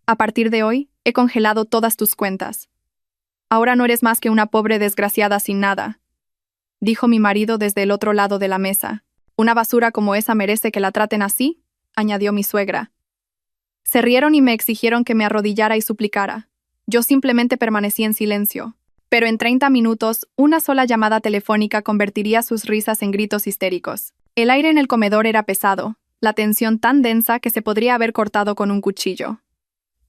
A partir de hoy, he congelado todas tus cuentas. Ahora no eres más que una pobre desgraciada sin nada, dijo mi marido desde el otro lado de la mesa. Una basura como esa merece que la traten así, añadió mi suegra. Se rieron y me exigieron que me arrodillara y suplicara. Yo simplemente permanecí en silencio. Pero en 30 minutos, una sola llamada telefónica convertiría sus risas en gritos histéricos. El aire en el comedor era pesado, la tensión tan densa que se podría haber cortado con un cuchillo.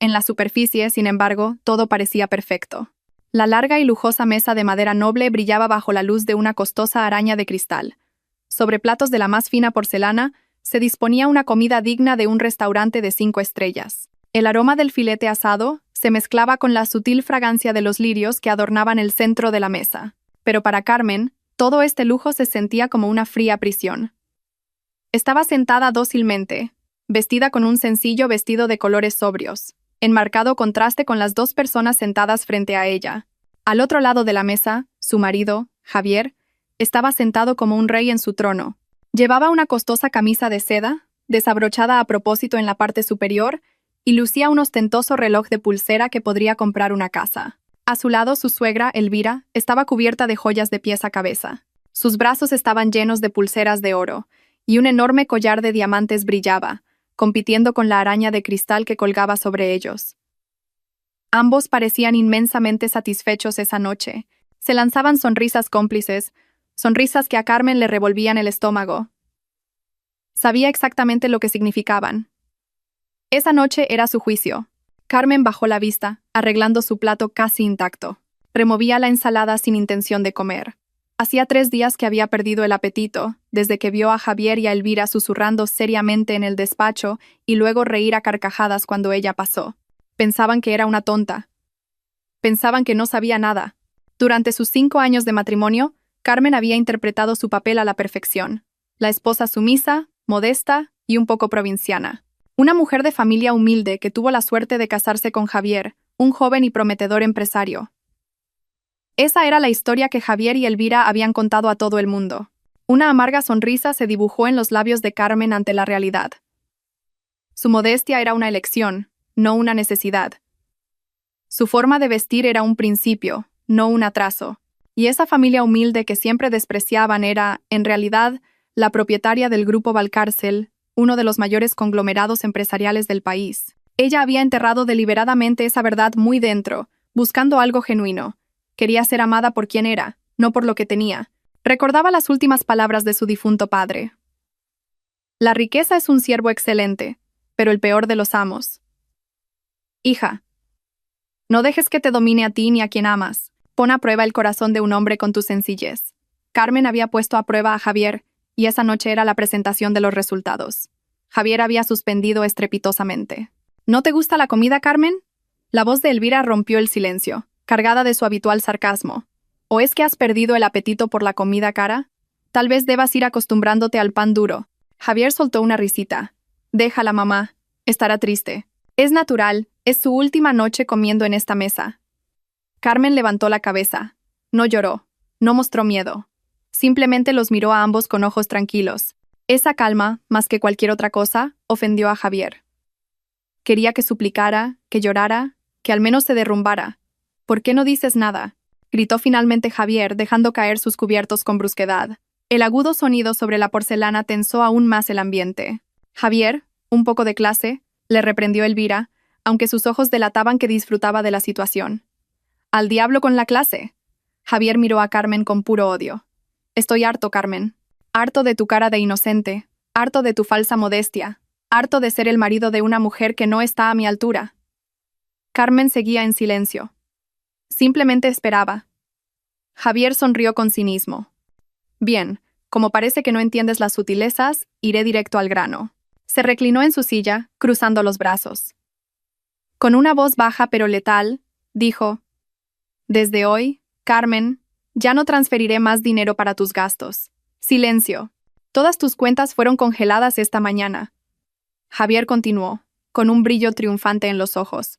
En la superficie, sin embargo, todo parecía perfecto. La larga y lujosa mesa de madera noble brillaba bajo la luz de una costosa araña de cristal. Sobre platos de la más fina porcelana, se disponía una comida digna de un restaurante de 5 estrellas. El aroma del filete asado se mezclaba con la sutil fragancia de los lirios que adornaban el centro de la mesa. Pero para Carmen, todo este lujo se sentía como una fría prisión. Estaba sentada dócilmente, vestida con un sencillo vestido de colores sobrios, en marcado contraste con las 2 personas sentadas frente a ella. Al otro lado de la mesa, su marido, Javier, estaba sentado como un rey en su trono. Llevaba una costosa camisa de seda, desabrochada a propósito en la parte superior, y lucía un ostentoso reloj de pulsera que podría comprar una casa. A su lado, su suegra, Elvira, estaba cubierta de joyas de pies a cabeza. Sus brazos estaban llenos de pulseras de oro, y un enorme collar de diamantes brillaba, compitiendo con la araña de cristal que colgaba sobre ellos. Ambos parecían inmensamente satisfechos esa noche. Se lanzaban sonrisas cómplices, sonrisas que a Carmen le revolvían el estómago. Sabía exactamente lo que significaban. Esa noche era su juicio. Carmen bajó la vista, arreglando su plato casi intacto. Removía la ensalada sin intención de comer. Hacía 3 días que había perdido el apetito, desde que vio a Javier y a Elvira susurrando seriamente en el despacho y luego reír a carcajadas cuando ella pasó. Pensaban que era una tonta. Pensaban que no sabía nada. Durante sus 5 años de matrimonio, Carmen había interpretado su papel a la perfección. La esposa sumisa, modesta y un poco provinciana. Una mujer de familia humilde que tuvo la suerte de casarse con Javier, un joven y prometedor empresario. Esa era la historia que Javier y Elvira habían contado a todo el mundo. Una amarga sonrisa se dibujó en los labios de Carmen ante la realidad. Su modestia era una elección, no una necesidad. Su forma de vestir era un principio, no un atraso. Y esa familia humilde que siempre despreciaban era, en realidad, la propietaria del Grupo Valcárcel, uno de los mayores conglomerados empresariales del país. Ella había enterrado deliberadamente esa verdad muy dentro, buscando algo genuino. Quería ser amada por quien era, no por lo que tenía. Recordaba las últimas palabras de su difunto padre. La riqueza es un siervo excelente, pero el peor de los amos. Hija, no dejes que te domine a ti ni a quien amas. Pon a prueba el corazón de un hombre con tu sencillez. Carmen había puesto a prueba a Javier, y esa noche era la presentación de los resultados. Javier había suspendido estrepitosamente. ¿No te gusta la comida, Carmen? La voz de Elvira rompió el silencio, cargada de su habitual sarcasmo. ¿O es que has perdido el apetito por la comida cara? Tal vez debas ir acostumbrándote al pan duro. Javier soltó una risita. Déjala, mamá. Estará triste. Es natural, es su última noche comiendo en esta mesa. Carmen levantó la cabeza. No lloró, no mostró miedo. Simplemente los miró a ambos con ojos tranquilos. Esa calma, más que cualquier otra cosa, ofendió a Javier. Quería que suplicara, que llorara, que al menos se derrumbara. ¿Por qué no dices nada?, gritó finalmente Javier, dejando caer sus cubiertos con brusquedad. El agudo sonido sobre la porcelana tensó aún más el ambiente. Javier, un poco de clase, le reprendió Elvira, aunque sus ojos delataban que disfrutaba de la situación. «¡Al diablo con la clase!». Javier miró a Carmen con puro odio. «Estoy harto, Carmen. Harto de tu cara de inocente. Harto de tu falsa modestia. Harto de ser el marido de una mujer que no está a mi altura». Carmen seguía en silencio. Simplemente esperaba. Javier sonrió con cinismo. «Bien, como parece que no entiendes las sutilezas, iré directo al grano». Se reclinó en su silla, cruzando los brazos. Con una voz baja pero letal, dijo: «Desde hoy, Carmen, ya no transferiré más dinero para tus gastos. Silencio. Todas tus cuentas fueron congeladas esta mañana». Javier continuó, con un brillo triunfante en los ojos.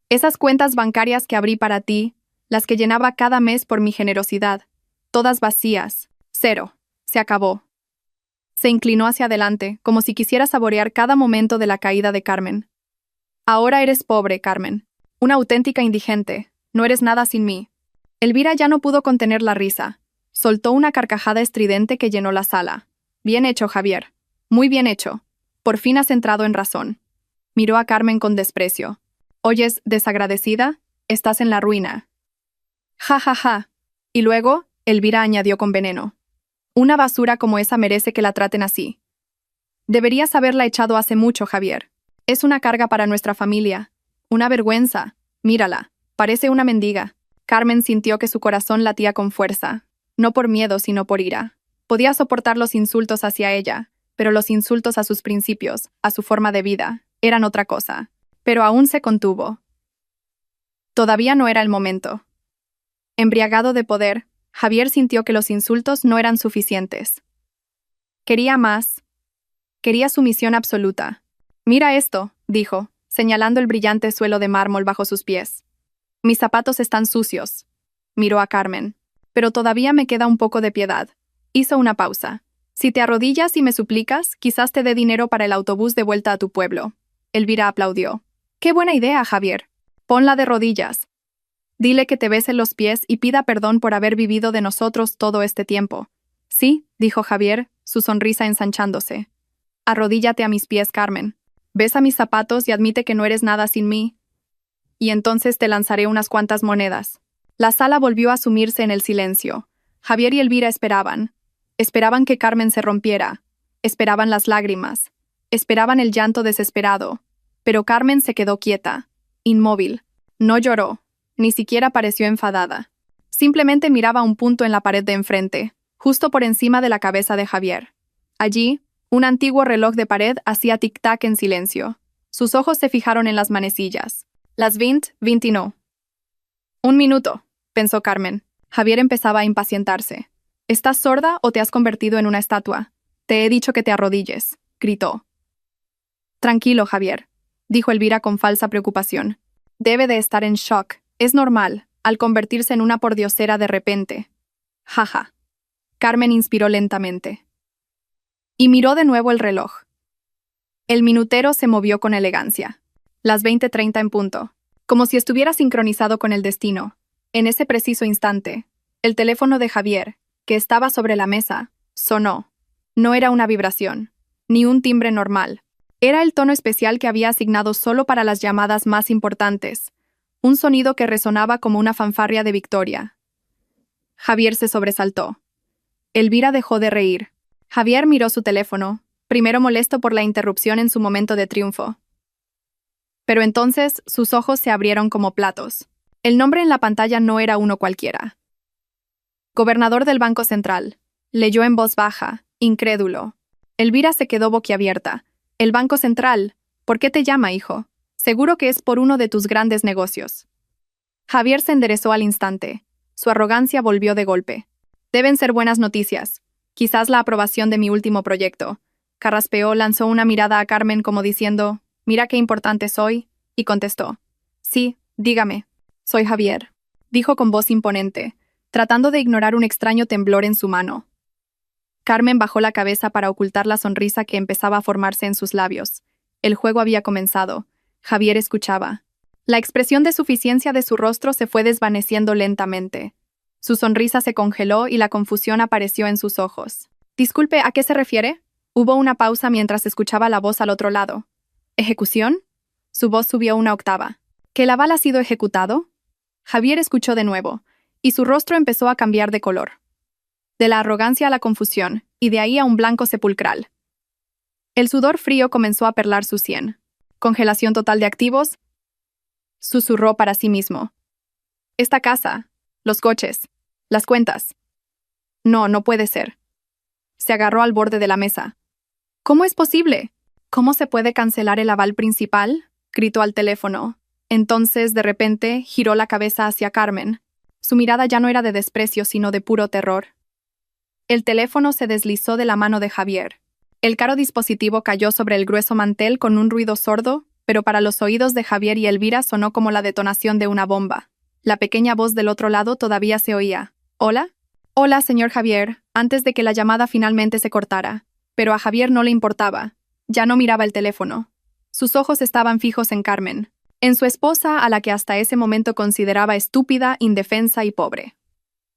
«Esas cuentas bancarias que abrí para ti, las que llenaba cada mes por mi generosidad, todas vacías. 0. Se acabó». Se inclinó hacia adelante, como si quisiera saborear cada momento de la caída de Carmen. Ahora eres pobre, Carmen. Una auténtica indigente. No eres nada sin mí. Elvira ya no pudo contener la risa. Soltó una carcajada estridente que llenó la sala. Bien hecho, Javier. Muy bien hecho. Por fin has entrado en razón. Miró a Carmen con desprecio. Oyes, desagradecida, estás en la ruina. Ja, ja, ja. Y luego, Elvira añadió con veneno. Una basura como esa merece que la traten así. Deberías haberla echado hace mucho, Javier. Es una carga para nuestra familia. Una vergüenza. Mírala. Parece una mendiga. Carmen sintió que su corazón latía con fuerza. No por miedo, sino por ira. Podía soportar los insultos hacia ella, pero los insultos a sus principios, a su forma de vida, eran otra cosa. Pero aún se contuvo. Todavía no era el momento. Embriagado de poder, Javier sintió que los insultos no eran suficientes. Quería más. Quería sumisión absoluta. Mira esto, dijo, señalando el brillante suelo de mármol bajo sus pies. Mis zapatos están sucios. Miró a Carmen. Pero todavía me queda un poco de piedad. Hizo una pausa. Si te arrodillas y me suplicas, quizás te dé dinero para el autobús de vuelta a tu pueblo. Elvira aplaudió. Qué buena idea, Javier. Ponla de rodillas. Dile que te bese los pies y pida perdón por haber vivido de nosotros todo este tiempo. Sí, dijo Javier, su sonrisa ensanchándose. Arrodíllate a mis pies, Carmen. Besa mis zapatos y admite que no eres nada sin mí. Y entonces te lanzaré unas cuantas monedas. La sala volvió a sumirse en el silencio. Javier y Elvira esperaban. Esperaban que Carmen se rompiera. Esperaban las lágrimas. Esperaban el llanto desesperado. Pero Carmen se quedó quieta, inmóvil. No lloró. Ni siquiera pareció enfadada. Simplemente miraba un punto en la pared de enfrente, justo por encima de la cabeza de Javier. Allí, un antiguo reloj de pared hacía tic-tac en silencio. Sus ojos se fijaron en las manecillas. Las 21. Un minuto, pensó Carmen. Javier empezaba a impacientarse. ¿Estás sorda o te has convertido en una estatua? Te he dicho que te arrodilles, gritó. Tranquilo, Javier, dijo Elvira con falsa preocupación. Debe de estar en shock. Es normal, al convertirse en una pordiosera de repente. Jaja. Carmen inspiró lentamente. Y miró de nuevo el reloj. El minutero se movió con elegancia. Las 20:30 en punto. Como si estuviera sincronizado con el destino. En ese preciso instante, el teléfono de Javier, que estaba sobre la mesa, sonó. No era una vibración, ni un timbre normal. Era el tono especial que había asignado solo para las llamadas más importantes. Un sonido que resonaba como una fanfarria de victoria. Javier se sobresaltó. Elvira dejó de reír. Javier miró su teléfono, primero molesto por la interrupción en su momento de triunfo. Pero entonces sus ojos se abrieron como platos. El nombre en la pantalla no era uno cualquiera. Gobernador del Banco Central. Leyó en voz baja, incrédulo. Elvira se quedó boquiabierta. El Banco Central. ¿Por qué te llama, hijo? Seguro que es por uno de tus grandes negocios. Javier se enderezó al instante. Su arrogancia volvió de golpe. Deben ser buenas noticias. Quizás la aprobación de mi último proyecto. Carraspeó, lanzó una mirada a Carmen como diciendo, «Mira qué importante soy», y contestó. «Sí, dígame. Soy Javier», dijo con voz imponente, tratando de ignorar un extraño temblor en su mano. Carmen bajó la cabeza para ocultar la sonrisa que empezaba a formarse en sus labios. El juego había comenzado. Javier escuchaba. La expresión de suficiencia de su rostro se fue desvaneciendo lentamente. Su sonrisa se congeló y la confusión apareció en sus ojos. «Disculpe, ¿a qué se refiere?» Hubo una pausa mientras escuchaba la voz al otro lado. «¿Ejecución?» Su voz subió una octava. ¿Que el aval ha sido ejecutado? Javier escuchó de nuevo, y su rostro empezó a cambiar de color. De la arrogancia a la confusión, y de ahí a un blanco sepulcral. El sudor frío comenzó a perlar su sien. «¿Congelación total de activos?» Susurró para sí mismo. «Esta casa, los coches, las cuentas. No, no puede ser». Se agarró al borde de la mesa. «¿Cómo es posible? ¿Cómo se puede cancelar el aval principal?», gritó al teléfono. Entonces, de repente, giró la cabeza hacia Carmen. Su mirada ya no era de desprecio, sino de puro terror. El teléfono se deslizó de la mano de Javier. El caro dispositivo cayó sobre el grueso mantel con un ruido sordo, pero para los oídos de Javier y Elvira sonó como la detonación de una bomba. La pequeña voz del otro lado todavía se oía. «¿Hola?» «Hola, señor Javier», antes de que la llamada finalmente se cortara. Pero a Javier no le importaba. Ya no miraba el teléfono. Sus ojos estaban fijos en Carmen, en su esposa a la que hasta ese momento consideraba estúpida, indefensa y pobre.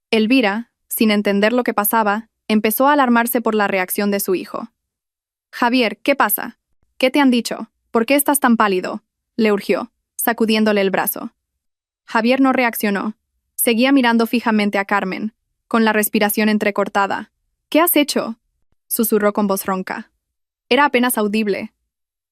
Elvira, sin entender lo que pasaba, empezó a alarmarse por la reacción de su hijo. «Javier, ¿qué pasa? ¿Qué te han dicho? ¿Por qué estás tan pálido?», le urgió, sacudiéndole el brazo. Javier no reaccionó. Seguía mirando fijamente a Carmen, con la respiración entrecortada. «¿Qué has hecho?», susurró con voz ronca. Era apenas audible.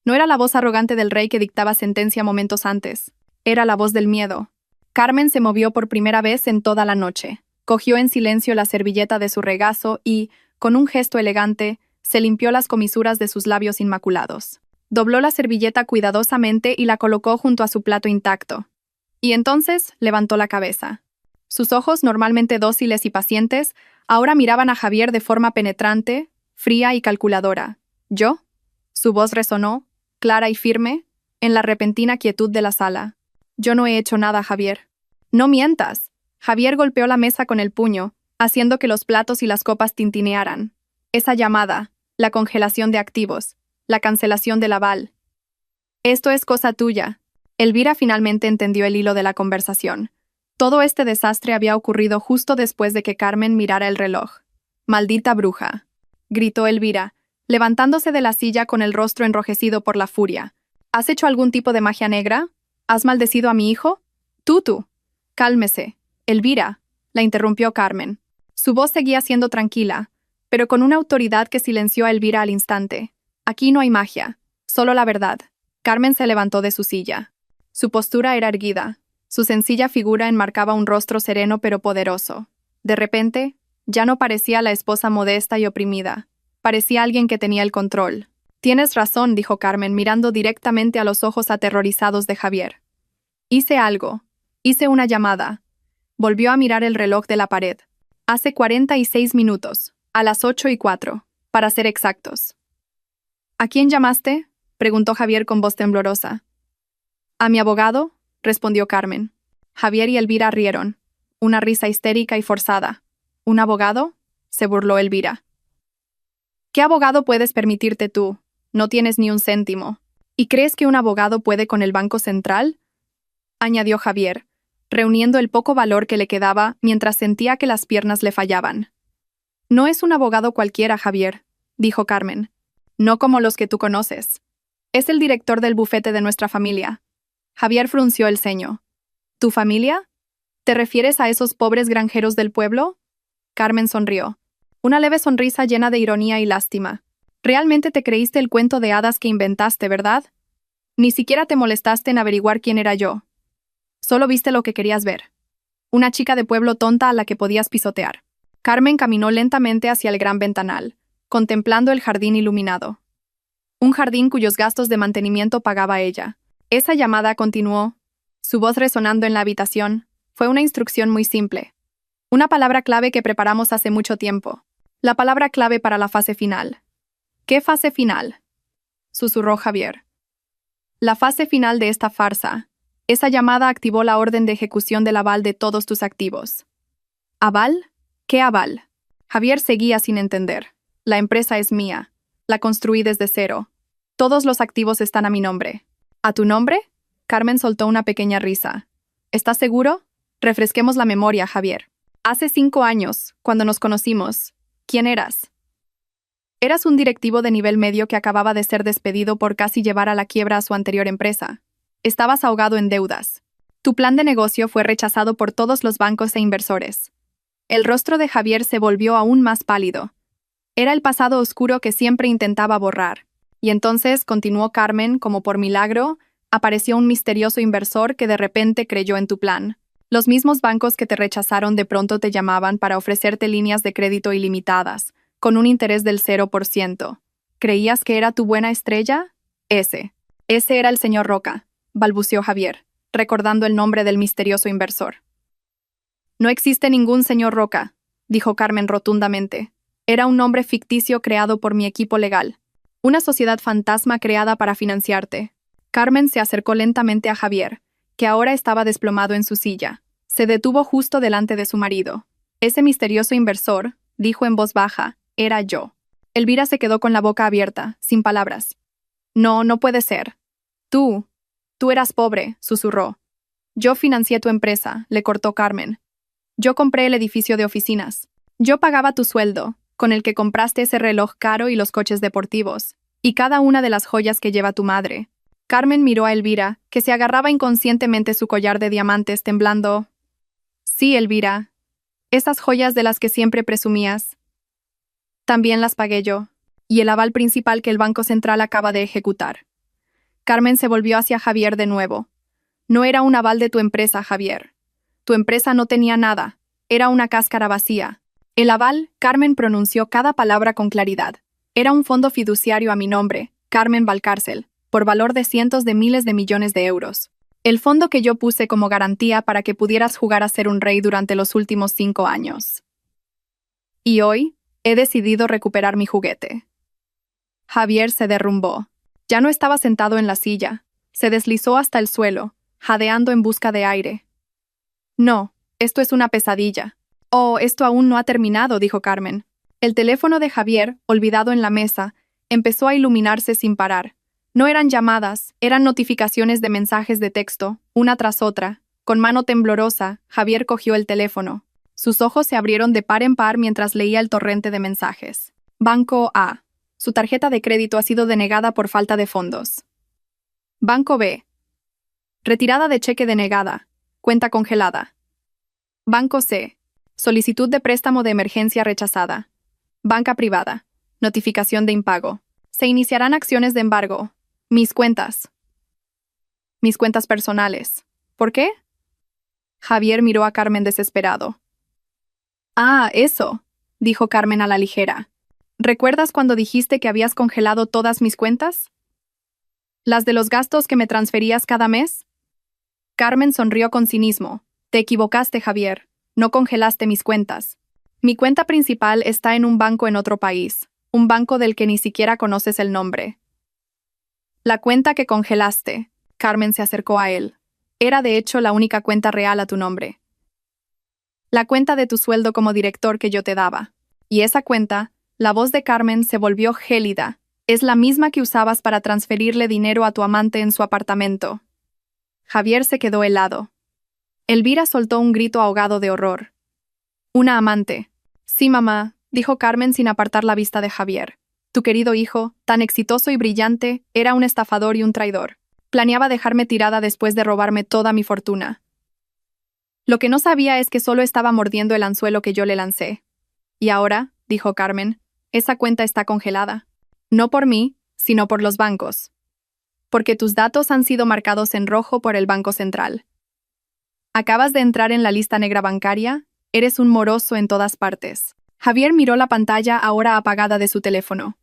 No era la voz arrogante del rey que dictaba sentencia momentos antes. Era la voz del miedo. Carmen se movió por primera vez en toda la noche. Cogió en silencio la servilleta de su regazo y, con un gesto elegante, se limpió las comisuras de sus labios inmaculados. Dobló la servilleta cuidadosamente y la colocó junto a su plato intacto. Y entonces levantó la cabeza. Sus ojos, normalmente dóciles y pacientes, ahora miraban a Javier de forma penetrante, fría y calculadora. «¿Yo?», su voz resonó, clara y firme, en la repentina quietud de la sala. «Yo no he hecho nada, Javier». «No mientas». Javier golpeó la mesa con el puño, haciendo que los platos y las copas tintinearan. «Esa llamada, la congelación de activos, la cancelación del aval. Esto es cosa tuya». Elvira finalmente entendió el hilo de la conversación. Todo este desastre había ocurrido justo después de que Carmen mirara el reloj. «Maldita bruja», gritó Elvira, levantándose de la silla con el rostro enrojecido por la furia. «¿Has hecho algún tipo de magia negra? ¿Has maldecido a mi hijo?» Tú. Cálmese. Elvira», la interrumpió Carmen. Su voz seguía siendo tranquila, pero con una autoridad que silenció a Elvira al instante. «Aquí no hay magia, solo la verdad». Carmen se levantó de su silla. Su postura era erguida. Su sencilla figura enmarcaba un rostro sereno pero poderoso. De repente, ya no parecía la esposa modesta y oprimida. Parecía alguien que tenía el control. «Tienes razón», dijo Carmen, mirando directamente a los ojos aterrorizados de Javier. «Hice algo. Hice una llamada». Volvió a mirar el reloj de la pared. «Hace 46 minutos, a las 8:04, para ser exactos». «¿A quién llamaste?», preguntó Javier con voz temblorosa. «A mi abogado», respondió Carmen. Javier y Elvira rieron. Una risa histérica y forzada. «¿Un abogado?», se burló Elvira. «¿Qué abogado puedes permitirte tú? No tienes ni un céntimo. ¿Y crees que un abogado puede con el Banco Central?», añadió Javier, reuniendo el poco valor que le quedaba mientras sentía que las piernas le fallaban. «No es un abogado cualquiera, Javier», dijo Carmen. «No como los que tú conoces. Es el director del bufete de nuestra familia». Javier frunció el ceño. «¿Tu familia? ¿Te refieres a esos pobres granjeros del pueblo?». Carmen sonrió. Una leve sonrisa llena de ironía y lástima. «Realmente te creíste el cuento de hadas que inventaste, ¿verdad? Ni siquiera te molestaste en averiguar quién era yo. Solo viste lo que querías ver. Una chica de pueblo tonta a la que podías pisotear». Carmen caminó lentamente hacia el gran ventanal, contemplando el jardín iluminado. Un jardín cuyos gastos de mantenimiento pagaba ella. Esa llamada continuó, su voz resonando en la habitación. Fue una instrucción muy simple. Una palabra clave que preparamos hace mucho tiempo. La palabra clave para la fase final. «¿Qué fase final?», susurró Javier. «La fase final de esta farsa. Esa llamada activó la orden de ejecución del aval de todos tus activos». «¿Aval? ¿Qué aval?». Javier seguía sin entender. «La empresa es mía. La construí desde cero. Todos los activos están a mi nombre». «¿A tu nombre?». Carmen soltó una pequeña risa. «¿Estás seguro?». Refresquemos la memoria, Javier. Hace 5 años, cuando nos conocimos, ¿quién eras? Eras un directivo de nivel medio que acababa de ser despedido por casi llevar a la quiebra a su anterior empresa. Estabas ahogado en deudas. Tu plan de negocio fue rechazado por todos los bancos e inversores. El rostro de Javier se volvió aún más pálido. Era el pasado oscuro que siempre intentaba borrar. Y entonces, continuó Carmen, como por milagro, apareció un misterioso inversor que de repente creyó en tu plan. Los mismos bancos que te rechazaron de pronto te llamaban para ofrecerte líneas de crédito ilimitadas, con un interés del 0%. ¿Creías que era tu buena estrella? Ese era el señor Roca, balbuceó Javier, recordando el nombre del misterioso inversor. «No existe ningún señor Roca», dijo Carmen rotundamente. «Era un nombre ficticio creado por mi equipo legal. Una sociedad fantasma creada para financiarte». Carmen se acercó lentamente a Javier, que ahora estaba desplomado en su silla. Se detuvo justo delante de su marido. «Ese misterioso inversor», dijo en voz baja, «era yo». Elvira se quedó con la boca abierta, sin palabras. «No, no puede ser». Tú eras pobre, susurró. Yo financié tu empresa, le cortó Carmen. Yo compré el edificio de oficinas. Yo pagaba tu sueldo, con el que compraste ese reloj caro y los coches deportivos, y cada una de las joyas que lleva tu madre. Carmen miró a Elvira, que se agarraba inconscientemente su collar de diamantes, temblando. Sí, Elvira. Esas joyas de las que siempre presumías. También las pagué yo, y el aval principal que el Banco Central acaba de ejecutar. Carmen se volvió hacia Javier de nuevo. No era un aval de tu empresa, Javier. Tu empresa no tenía nada, era una cáscara vacía. El aval, Carmen pronunció cada palabra con claridad. Era un fondo fiduciario a mi nombre, Carmen Valcárcel, por valor de cientos de miles de millones de euros. El fondo que yo puse como garantía para que pudieras jugar a ser un rey durante los últimos 5 años. Y hoy, he decidido recuperar mi juguete. Javier se derrumbó. Ya no estaba sentado en la silla. Se deslizó hasta el suelo, jadeando en busca de aire. No, esto es una pesadilla. Oh, esto aún no ha terminado, dijo Carmen. El teléfono de Javier, olvidado en la mesa, empezó a iluminarse sin parar. No eran llamadas, eran notificaciones de mensajes de texto, una tras otra. Con mano temblorosa, Javier cogió el teléfono. Sus ojos se abrieron de par en par mientras leía el torrente de mensajes. Banco A. Su tarjeta de crédito ha sido denegada por falta de fondos. Banco B. Retirada de cheque denegada. Cuenta congelada. Banco C. Solicitud de préstamo de emergencia rechazada. Banca privada. Notificación de impago. Se iniciarán acciones de embargo. Mis cuentas. Mis cuentas personales. ¿Por qué? Javier miró a Carmen desesperado. Ah, eso, dijo Carmen a la ligera. ¿Recuerdas cuando dijiste que habías congelado todas mis cuentas? ¿Las de los gastos que me transferías cada mes? Carmen sonrió con cinismo. Te equivocaste, Javier. No congelaste mis cuentas. Mi cuenta principal está en un banco en otro país, un banco del que ni siquiera conoces el nombre. La cuenta que congelaste, Carmen se acercó a él, era de hecho la única cuenta real a tu nombre. La cuenta de tu sueldo como director que yo te daba. Y esa cuenta, la voz de Carmen se volvió gélida, es la misma que usabas para transferirle dinero a tu amante en su apartamento. Javier se quedó helado. Elvira soltó un grito ahogado de horror. Una amante. Sí, mamá, dijo Carmen sin apartar la vista de Javier. Tu querido hijo, tan exitoso y brillante, era un estafador y un traidor. Planeaba dejarme tirada después de robarme toda mi fortuna. Lo que no sabía es que solo estaba mordiendo el anzuelo que yo le lancé. Y ahora, dijo Carmen, esa cuenta está congelada. No por mí, sino por los bancos. Porque tus datos han sido marcados en rojo por el Banco Central. Acabas de entrar en la lista negra bancaria, eres un moroso en todas partes. Javier miró la pantalla ahora apagada de su teléfono.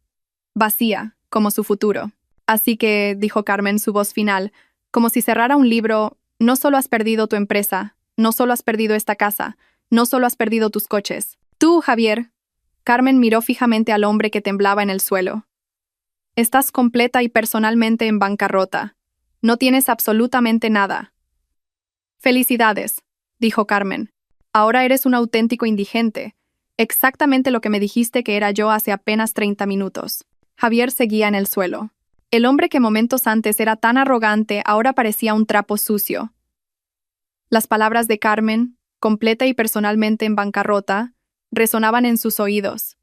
Vacía, como su futuro. Así que, dijo Carmen su voz final, como si cerrara un libro, no solo has perdido tu empresa, no solo has perdido esta casa, no solo has perdido tus coches. Tú, Javier. Carmen miró fijamente al hombre que temblaba en el suelo. Estás completa y personalmente en bancarrota. No tienes absolutamente nada. Felicidades, dijo Carmen. Ahora eres un auténtico indigente. Exactamente lo que me dijiste que era yo hace apenas 30 minutos. Javier seguía en el suelo. El hombre que momentos antes era tan arrogante ahora parecía un trapo sucio. Las palabras de Carmen, completa y personalmente en bancarrota, resonaban en sus oídos.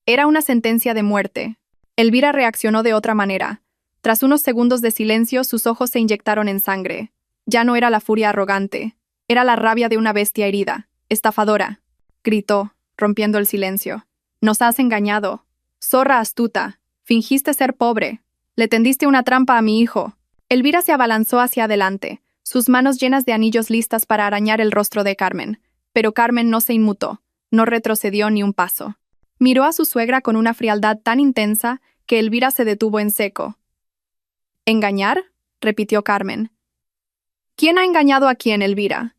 Era una sentencia de muerte. Elvira reaccionó de otra manera. Tras unos segundos de silencio, sus ojos se inyectaron en sangre. Ya no era la furia arrogante. Era la rabia de una bestia herida. Estafadora. Gritó, rompiendo el silencio. Nos has engañado. Zorra astuta. Fingiste ser pobre. Le tendiste una trampa a mi hijo. Elvira se abalanzó hacia adelante, sus manos llenas de anillos listas para arañar el rostro de Carmen. Pero Carmen no se inmutó. No retrocedió ni un paso. Miró a su suegra con una frialdad tan intensa que Elvira se detuvo en seco. ¿Engañar?, repitió Carmen. ¿Quién ha engañado a quién, Elvira?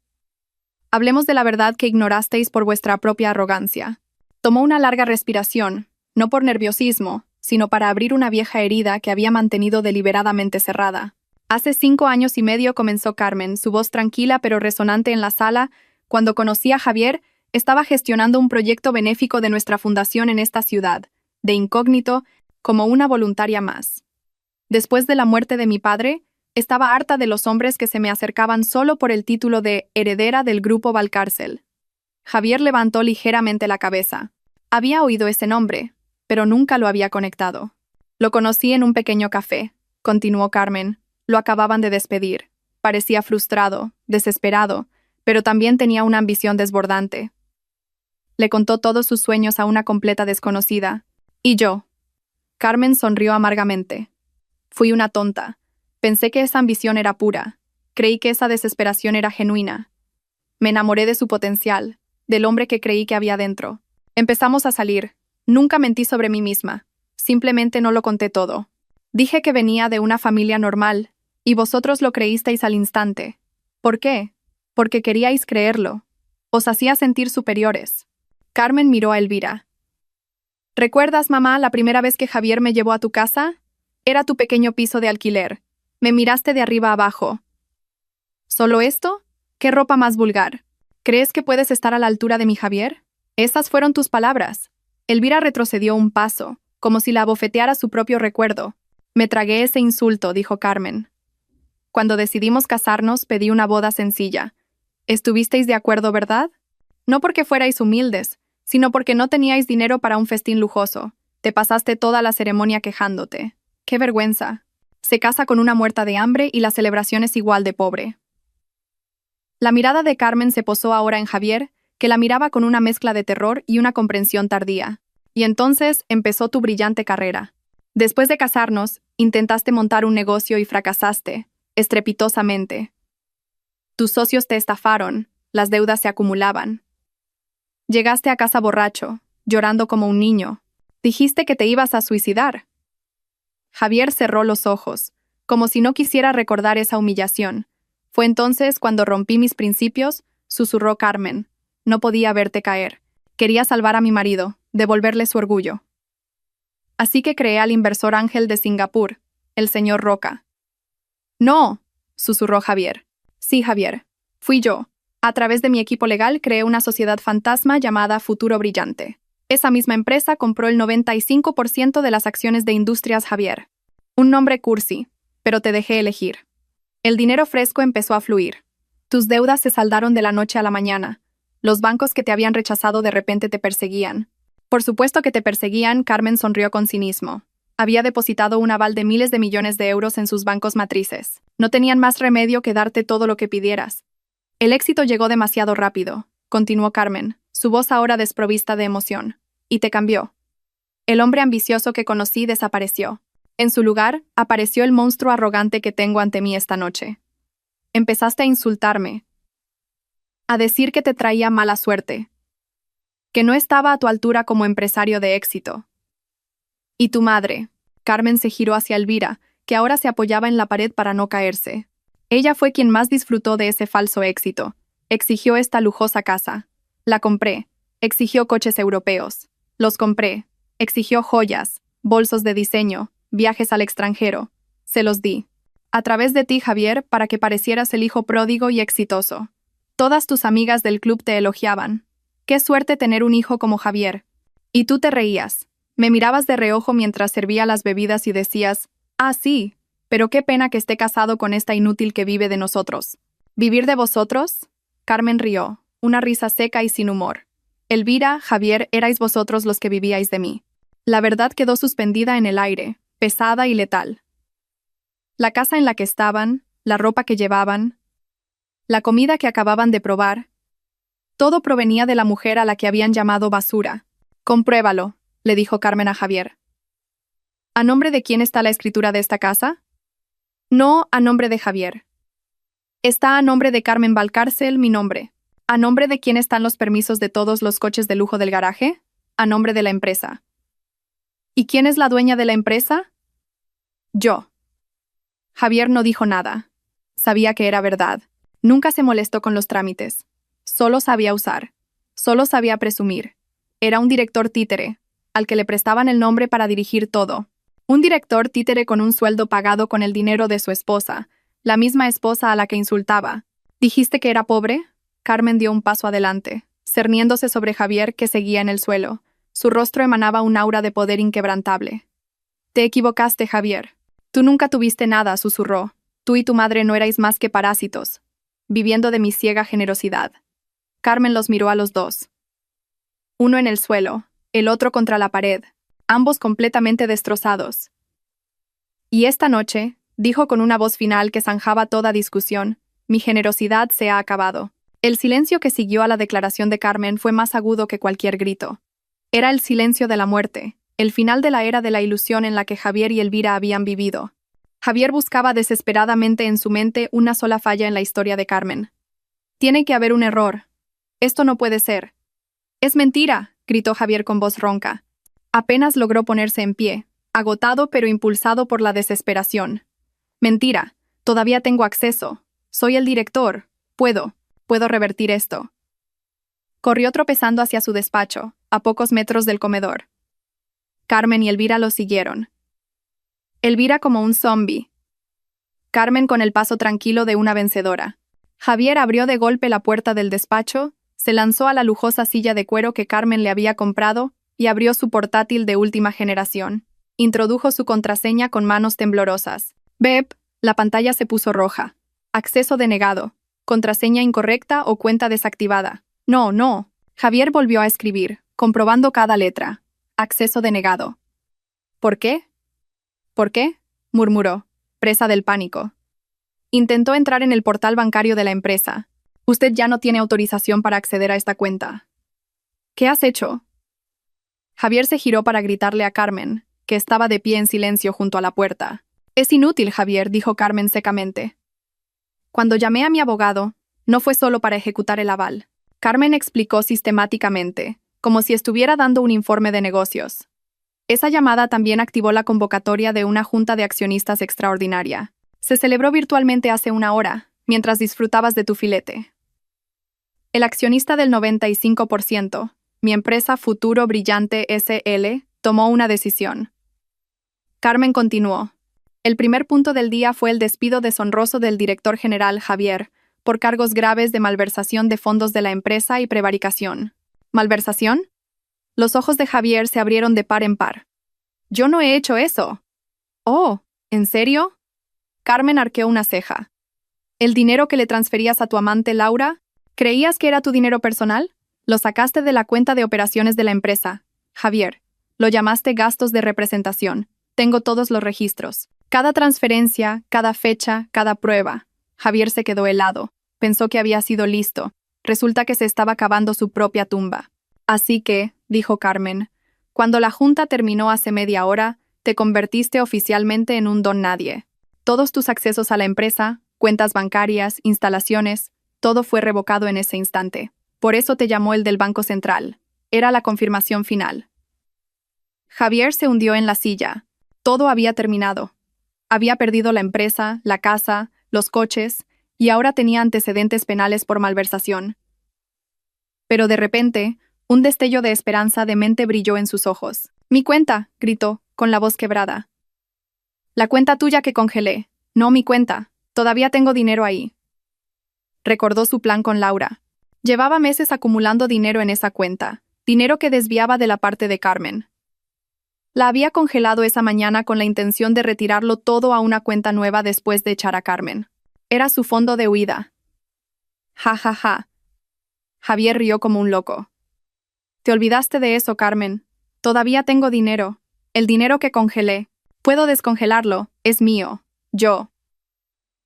Hablemos de la verdad que ignorasteis por vuestra propia arrogancia. Tomó una larga respiración, no por nerviosismo, sino para abrir una vieja herida que había mantenido deliberadamente cerrada. Hace 5 años y medio comenzó Carmen, su voz tranquila pero resonante en la sala. Cuando conocí a Javier, estaba gestionando un proyecto benéfico de nuestra fundación en esta ciudad, de incógnito, como una voluntaria más. Después de la muerte de mi padre, Estaba harta de los hombres que se me acercaban solo por el título de heredera del grupo Valcárcel. Javier levantó ligeramente la cabeza. Había oído ese nombre, pero nunca lo había conectado. Lo conocí en un pequeño café, continuó Carmen. Lo acababan de despedir. Parecía frustrado, desesperado, pero también tenía una ambición desbordante. Le contó todos sus sueños a una completa desconocida. ¿Y yo? Carmen sonrió amargamente. Fui una tonta. Pensé que esa ambición era pura. Creí que esa desesperación era genuina. Me enamoré de su potencial, del hombre que creí que había dentro. Empezamos a salir. Nunca mentí sobre mí misma. Simplemente no lo conté todo. Dije que venía de una familia normal, y vosotros lo creísteis al instante. ¿Por qué? Porque queríais creerlo. Os hacía sentir superiores. Carmen miró a Elvira. ¿Recuerdas, mamá, la primera vez que Javier me llevó a tu casa? Era tu pequeño piso de alquiler. Me miraste de arriba abajo. ¿Solo esto? ¿Qué ropa más vulgar? ¿Crees que puedes estar a la altura de mi Javier? Esas fueron tus palabras. Elvira retrocedió un paso, como si la abofeteara su propio recuerdo. Me tragué ese insulto, dijo Carmen. Cuando decidimos casarnos, pedí una boda sencilla. ¿Estuvisteis de acuerdo, verdad? No porque fuerais humildes, sino porque no teníais dinero para un festín lujoso. Te pasaste toda la ceremonia quejándote. ¡Qué vergüenza! Se casa con una muerta de hambre y la celebración es igual de pobre. La mirada de Carmen se posó ahora en Javier, que la miraba con una mezcla de terror y una comprensión tardía. Y entonces empezó tu brillante carrera. Después de casarnos, intentaste montar un negocio y fracasaste, estrepitosamente. Tus socios te estafaron, las deudas se acumulaban. Llegaste a casa borracho, llorando como un niño. Dijiste que te ibas a suicidar. Javier cerró los ojos, como si no quisiera recordar esa humillación. Fue entonces cuando rompí mis principios, susurró Carmen. No podía verte caer. Quería salvar a mi marido, devolverle su orgullo. Así que creé al inversor ángel de Singapur, el señor Roca. No, susurró Javier. Sí, Javier. Fui yo. A través de mi equipo legal creé una sociedad fantasma llamada Futuro Brillante. Esa misma empresa compró el 95% de las acciones de Industrias Javier. Un nombre cursi, pero te dejé elegir. El dinero fresco empezó a fluir. Tus deudas se saldaron de la noche a la mañana. Los bancos que te habían rechazado de repente te perseguían. Por supuesto que te perseguían, Carmen sonrió con cinismo. Había depositado un aval de miles de millones de euros en sus bancos matrices. No tenían más remedio que darte todo lo que pidieras. El éxito llegó demasiado rápido, continuó Carmen, su voz ahora desprovista de emoción. Y te cambió. El hombre ambicioso que conocí desapareció. En su lugar, apareció el monstruo arrogante que tengo ante mí esta noche. Empezaste a insultarme. A decir que te traía mala suerte. Que no estaba a tu altura como empresario de éxito. Y tu madre. Carmen se giró hacia Elvira, que ahora se apoyaba en la pared para no caerse. Ella fue quien más disfrutó de ese falso éxito. Exigió esta lujosa casa. La compré. Exigió coches europeos. Los compré. Exigió joyas, bolsos de diseño, viajes al extranjero. Se los di. A través de ti, Javier, para que parecieras el hijo pródigo y exitoso. Todas tus amigas del club te elogiaban. Qué suerte tener un hijo como Javier. Y tú te reías. Me mirabas de reojo mientras servía las bebidas y decías, «Ah, sí, pero qué pena que esté casado con esta inútil que vive de nosotros». ¿Vivir de vosotros? Carmen rió, una risa seca y sin humor. Elvira, Javier, erais vosotros los que vivíais de mí. La verdad quedó suspendida en el aire, pesada y letal. La casa en la que estaban, la ropa que llevaban, la comida que acababan de probar, todo provenía de la mujer a la que habían llamado basura. «Compruébalo», le dijo Carmen a Javier. ¿A nombre de quién está la escritura de esta casa? No, a nombre de Javier. Está a nombre de Carmen Valcárcel, mi nombre. ¿A nombre de quién están los permisos de todos los coches de lujo del garaje? A nombre de la empresa. ¿Y quién es la dueña de la empresa? Yo. Javier no dijo nada. Sabía que era verdad. Nunca se molestó con los trámites. Solo sabía usar. Solo sabía presumir. Era un director títere, al que le prestaban el nombre para dirigir todo. Un director títere con un sueldo pagado con el dinero de su esposa, la misma esposa a la que insultaba. ¿Dijiste que era pobre? Carmen dio un paso adelante, cerniéndose sobre Javier, que seguía en el suelo. Su rostro emanaba un aura de poder inquebrantable. Te equivocaste, Javier. Tú nunca tuviste nada, susurró. Tú y tu madre no erais más que parásitos, viviendo de mi ciega generosidad. Carmen los miró a los dos. Uno en el suelo, el otro contra la pared, ambos completamente destrozados. Y esta noche, dijo con una voz final que zanjaba toda discusión, mi generosidad se ha acabado. El silencio que siguió a la declaración de Carmen fue más agudo que cualquier grito. Era el silencio de la muerte, el final de la era de la ilusión en la que Javier y Elvira habían vivido. Javier buscaba desesperadamente en su mente una sola falla en la historia de Carmen. Tiene que haber un error. Esto no puede ser. Es mentira, gritó Javier con voz ronca. Apenas logró ponerse en pie, agotado pero impulsado por la desesperación. Mentira, todavía tengo acceso. Soy el director. Puedo revertir esto. Corrió tropezando hacia su despacho, a pocos metros del comedor. Carmen y Elvira lo siguieron. Elvira como un zombi. Carmen con el paso tranquilo de una vencedora. Javier abrió de golpe la puerta del despacho, se lanzó a la lujosa silla de cuero que Carmen le había comprado y abrió su portátil de última generación. Introdujo su contraseña con manos temblorosas. Bep, la pantalla se puso roja. Acceso denegado. Contraseña incorrecta o cuenta desactivada. No. Javier volvió a escribir, comprobando cada letra. Acceso denegado. ¿Por qué? ¿Por qué? Murmuró, presa del pánico. Intentó entrar en el portal bancario de la empresa. Usted ya no tiene autorización para acceder a esta cuenta. ¿Qué has hecho? Javier se giró para gritarle a Carmen, que estaba de pie en silencio junto a la puerta. Es inútil, Javier, dijo Carmen secamente. Cuando llamé a mi abogado, no fue solo para ejecutar el aval. Carmen explicó sistemáticamente, como si estuviera dando un informe de negocios. Esa llamada también activó la convocatoria de una junta de accionistas extraordinaria. Se celebró virtualmente hace una hora, mientras disfrutabas de tu filete. El accionista del 95%, mi empresa Futuro Brillante SL, tomó una decisión. Carmen continuó. El primer punto del día fue el despido deshonroso del director general Javier, por cargos graves de malversación de fondos de la empresa y prevaricación. ¿Malversación? Los ojos de Javier se abrieron de par en par. Yo no he hecho eso. Oh, ¿en serio? Carmen arqueó una ceja. ¿El dinero que le transferías a tu amante Laura? ¿Creías que era tu dinero personal? Lo sacaste de la cuenta de operaciones de la empresa. Javier, lo llamaste gastos de representación. Tengo todos los registros. Cada transferencia, cada fecha, cada prueba. Javier se quedó helado. Pensó que había sido listo. Resulta que se estaba cavando su propia tumba. Así que, dijo Carmen, cuando la junta terminó hace media hora, te convertiste oficialmente en un don nadie. Todos tus accesos a la empresa, cuentas bancarias, instalaciones, todo fue revocado en ese instante. Por eso te llamó el del Banco Central. Era la confirmación final. Javier se hundió en la silla. Todo había terminado. Había perdido la empresa, la casa, los coches, y ahora tenía antecedentes penales por malversación. Pero de repente, un destello de esperanza demente brilló en sus ojos. «Mi cuenta», gritó, con la voz quebrada. «La cuenta tuya que congelé. No mi cuenta. Todavía tengo dinero ahí». Recordó su plan con Laura. Llevaba meses acumulando dinero en esa cuenta, dinero que desviaba de la parte de Carmen. La había congelado esa mañana con la intención de retirarlo todo a una cuenta nueva después de echar a Carmen. Era su fondo de huida. Ja, ja, ja. Javier rió como un loco. Te olvidaste de eso, Carmen. Todavía tengo dinero. El dinero que congelé. Puedo descongelarlo. Es mío. Yo.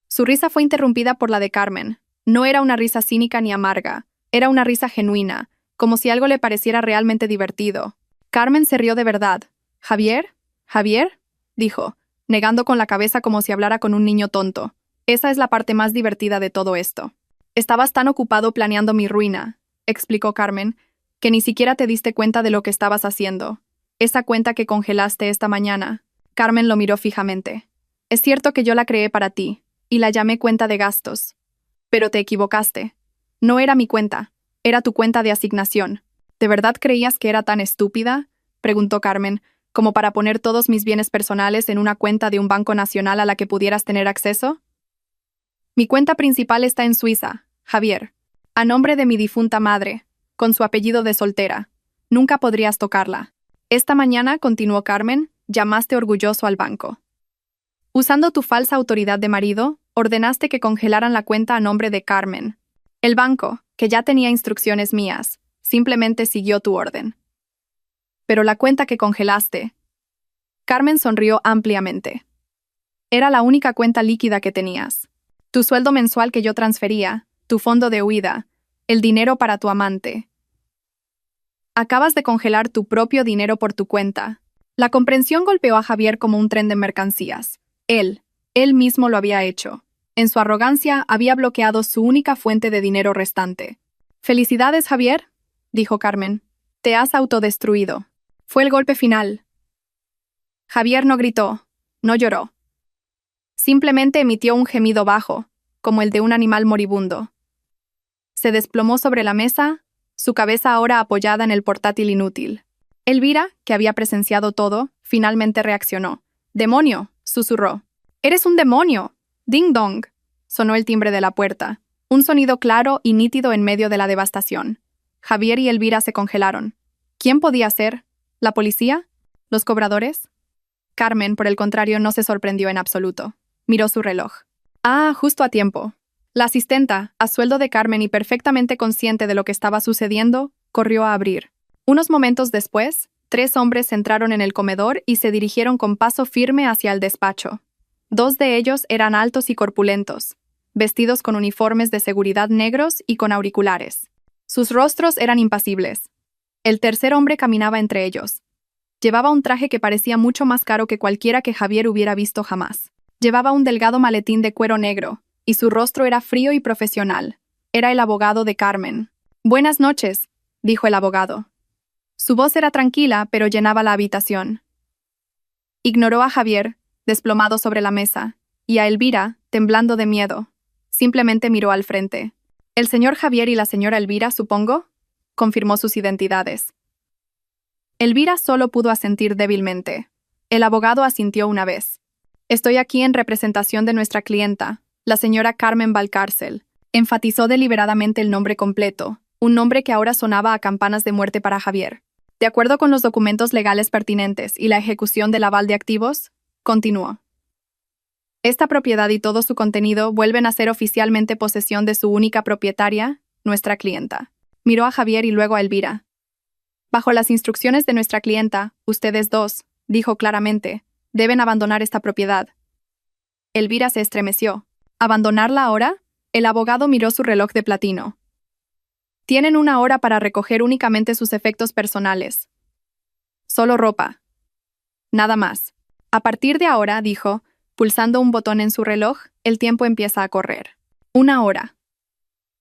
Su risa fue interrumpida por la de Carmen. No era una risa cínica ni amarga. Era una risa genuina, como si algo le pareciera realmente divertido. Carmen se rió de verdad. ¿Javier? ¿Javier? Dijo, negando con la cabeza como si hablara con un niño tonto. Esa es la parte más divertida de todo esto. Estabas tan ocupado planeando mi ruina, explicó Carmen, que ni siquiera te diste cuenta de lo que estabas haciendo. Esa cuenta que congelaste esta mañana. Carmen lo miró fijamente. Es cierto que yo la creé para ti, y la llamé cuenta de gastos. Pero te equivocaste. No era mi cuenta, era tu cuenta de asignación. ¿De verdad creías que era tan estúpida?, preguntó Carmen, como para poner todos mis bienes personales en una cuenta de un banco nacional a la que pudieras tener acceso. Mi cuenta principal está en Suiza, Javier, a nombre de mi difunta madre, con su apellido de soltera. Nunca podrías tocarla. Esta mañana, continuó Carmen, llamaste orgulloso al banco. Usando tu falsa autoridad de marido, ordenaste que congelaran la cuenta a nombre de Carmen. El banco, que ya tenía instrucciones mías, simplemente siguió tu orden. Pero la cuenta que congelaste... Carmen sonrió ampliamente. Era la única cuenta líquida que tenías. Tu sueldo mensual que yo transfería, tu fondo de huida, el dinero para tu amante. Acabas de congelar tu propio dinero por tu cuenta. La comprensión golpeó a Javier como un tren de mercancías. Él mismo lo había hecho. En su arrogancia había bloqueado su única fuente de dinero restante. «Felicidades, Javier», dijo Carmen. «Te has autodestruido». Fue el golpe final. Javier no gritó, no lloró. Simplemente emitió un gemido bajo, como el de un animal moribundo. Se desplomó sobre la mesa, su cabeza ahora apoyada en el portátil inútil. Elvira, que había presenciado todo, finalmente reaccionó. «¡Demonio!», susurró. «¡Eres un demonio!». «Ding dong», sonó el timbre de la puerta, un sonido claro y nítido en medio de la devastación. Javier y Elvira se congelaron. ¿Quién podía ser? ¿La policía? ¿Los cobradores? Carmen, por el contrario, no se sorprendió en absoluto. Miró su reloj. «Ah, justo a tiempo». La asistenta, a sueldo de Carmen y perfectamente consciente de lo que estaba sucediendo, corrió a abrir. Unos momentos después, 3 hombres entraron en el comedor y se dirigieron con paso firme hacia el despacho. 2 de ellos eran altos y corpulentos, vestidos con uniformes de seguridad negros y con auriculares. Sus rostros eran impasibles. El tercer hombre caminaba entre ellos. Llevaba un traje que parecía mucho más caro que cualquiera que Javier hubiera visto jamás. Llevaba un delgado maletín de cuero negro, y su rostro era frío y profesional. Era el abogado de Carmen. «Buenas noches», dijo el abogado. Su voz era tranquila, pero llenaba la habitación. Ignoró a Javier, desplomado sobre la mesa, y a Elvira, temblando de miedo. Simplemente miró al frente. «El señor Javier y la señora Elvira, supongo», confirmó sus identidades. Elvira solo pudo asentir débilmente. El abogado asintió una vez. «Estoy aquí en representación de nuestra clienta, la señora Carmen Valcárcel», enfatizó deliberadamente el nombre completo, un nombre que ahora sonaba a campanas de muerte para Javier. «De acuerdo con los documentos legales pertinentes y la ejecución del aval de activos», continuó. «Esta propiedad y todo su contenido vuelven a ser oficialmente posesión de su única propietaria, nuestra clienta». Miró a Javier y luego a Elvira. «Bajo las instrucciones de nuestra clienta, ustedes dos», dijo claramente, «deben abandonar esta propiedad». Elvira se estremeció. «¿Abandonarla ahora?». El abogado miró su reloj de platino. «Tienen 1 hora para recoger únicamente sus efectos personales. Solo ropa. Nada más. A partir de ahora», dijo, pulsando un botón en su reloj, «el tiempo empieza a correr. 1 hora».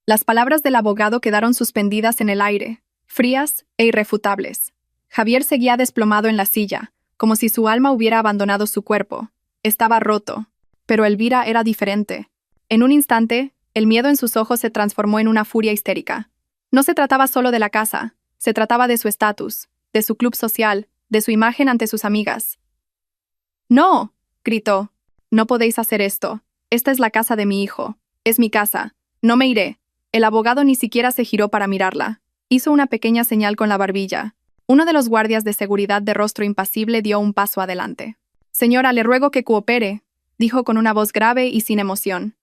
Las palabras del abogado quedaron suspendidas en el aire, frías e irrefutables. Javier seguía desplomado en la silla, como si su alma hubiera abandonado su cuerpo. Estaba roto. Pero Elvira era diferente. En un instante, el miedo en sus ojos se transformó en una furia histérica. No se trataba solo de la casa, se trataba de su estatus, de su club social, de su imagen ante sus amigas. «¡No!», gritó. «No podéis hacer esto. Esta es la casa de mi hijo. Es mi casa. No me iré». El abogado ni siquiera se giró para mirarla. Hizo una pequeña señal con la barbilla. Uno de los guardias de seguridad de rostro impasible dio un paso adelante. «Señora, le ruego que coopere», dijo con una voz grave y sin emoción.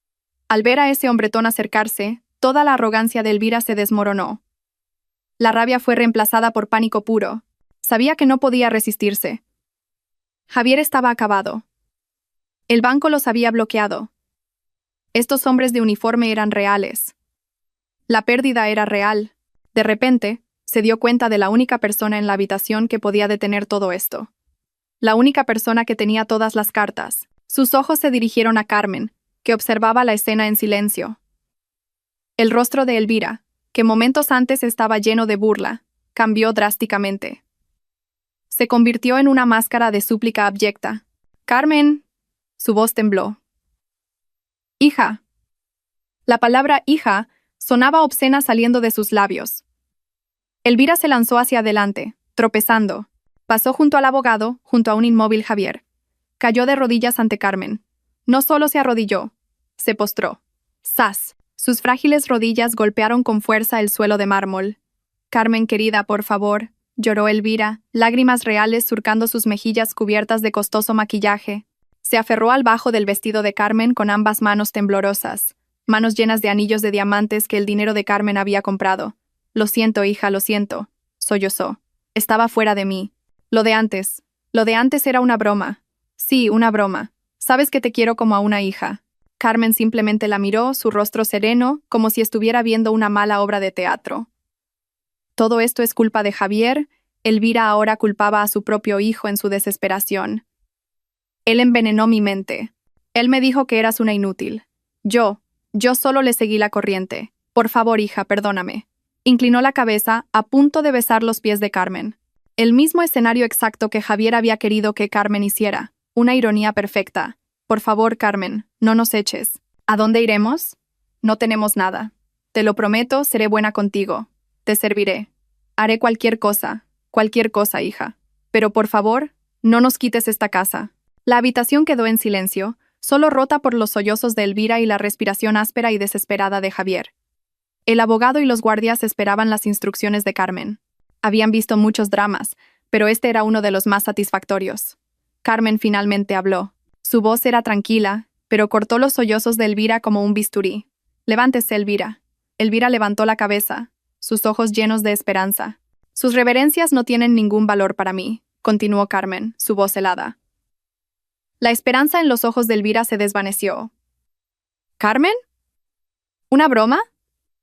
Al ver a ese hombretón acercarse, toda la arrogancia de Elvira se desmoronó. La rabia fue reemplazada por pánico puro. Sabía que no podía resistirse. Javier estaba acabado. El banco los había bloqueado. Estos hombres de uniforme eran reales. La pérdida era real. De repente, se dio cuenta de la única persona en la habitación que podía detener todo esto. La única persona que tenía todas las cartas. Sus ojos se dirigieron a Carmen, que observaba la escena en silencio. El rostro de Elvira, que momentos antes estaba lleno de burla, cambió drásticamente. Se convirtió en una máscara de súplica abyecta. «¡Carmen!». Su voz tembló. «Hija». La palabra hija sonaba obscena saliendo de sus labios. Elvira se lanzó hacia adelante, tropezando. Pasó junto al abogado, junto a un inmóvil Javier. Cayó de rodillas ante Carmen. No solo se arrodilló, se postró. ¡Zas! Sus frágiles rodillas golpearon con fuerza el suelo de mármol. «Carmen querida, por favor», lloró Elvira, lágrimas reales surcando sus mejillas cubiertas de costoso maquillaje. Se aferró al bajo del vestido de Carmen con ambas manos temblorosas, manos llenas de anillos de diamantes que el dinero de Carmen había comprado. Lo siento, hija, lo siento, sollozó. Estaba fuera de mí. Lo de antes era una broma. Sí, una broma. Sabes que te quiero como a una hija. Carmen simplemente la miró, su rostro sereno, como si estuviera viendo una mala obra de teatro. Todo esto es culpa de Javier. Elvira ahora culpaba a su propio hijo en su desesperación. Él envenenó mi mente. Él me dijo que eras una inútil. Yo solo le seguí la corriente. Por favor, hija, perdóname. Inclinó la cabeza, a punto de besar los pies de Carmen. El mismo escenario exacto que Javier había querido que Carmen hiciera. Una ironía perfecta. Por favor, Carmen, no nos eches. ¿A dónde iremos? No tenemos nada. Te lo prometo, seré buena contigo. Te serviré. Haré cualquier cosa, hija. Pero por favor, no nos quites esta casa. La habitación quedó en silencio, solo rota por los sollozos de Elvira y la respiración áspera y desesperada de Javier. El abogado y los guardias esperaban las instrucciones de Carmen. Habían visto muchos dramas, pero este era uno de los más satisfactorios. Carmen finalmente habló. Su voz era tranquila, pero cortó los sollozos de Elvira como un bisturí. Levántese, Elvira. Elvira levantó la cabeza, sus ojos llenos de esperanza. Sus reverencias no tienen ningún valor para mí, continuó Carmen, su voz helada. La esperanza en los ojos de Elvira se desvaneció. ¿Carmen? ¿Una broma?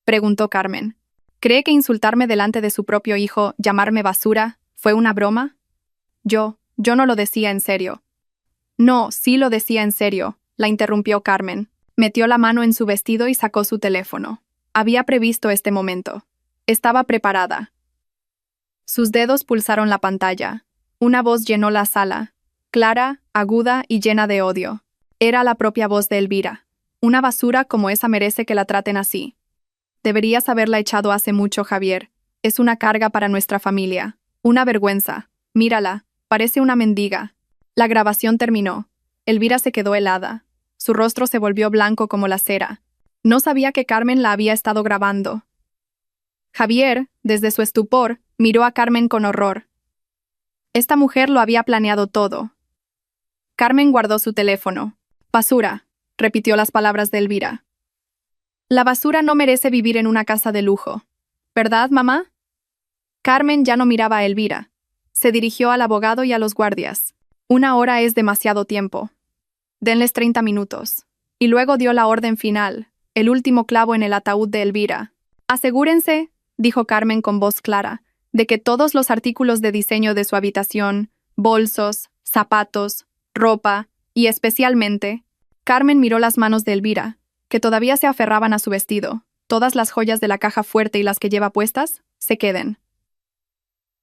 Preguntó Carmen. ¿Cree que insultarme delante de su propio hijo, llamarme basura, fue una broma? Yo no lo decía en serio. No, sí lo decía en serio, la interrumpió Carmen. Metió la mano en su vestido y sacó su teléfono. Había previsto este momento. Estaba preparada. Sus dedos pulsaron la pantalla. Una voz llenó la sala, clara, aguda y llena de odio. Era la propia voz de Elvira. Una basura como esa merece que la traten así. Deberías haberla echado hace mucho, Javier. Es una carga para nuestra familia. Una vergüenza. Mírala, parece una mendiga. La grabación terminó. Elvira se quedó helada. Su rostro se volvió blanco como la cera. No sabía que Carmen la había estado grabando. Javier, desde su estupor, miró a Carmen con horror. Esta mujer lo había planeado todo. Carmen guardó su teléfono. Basura, repitió las palabras de Elvira. La basura no merece vivir en una casa de lujo. ¿Verdad, mamá? Carmen ya no miraba a Elvira. Se dirigió al abogado y a los guardias. 1 hora es demasiado tiempo. Denles 30 minutos. Y luego dio la orden final, el último clavo en el ataúd de Elvira. Asegúrense, dijo Carmen con voz clara, de que todos los artículos de diseño de su habitación, bolsos, zapatos, ropa y especialmente, Carmen miró las manos de Elvira, que todavía se aferraban a su vestido. Todas las joyas de la caja fuerte y las que lleva puestas, se queden.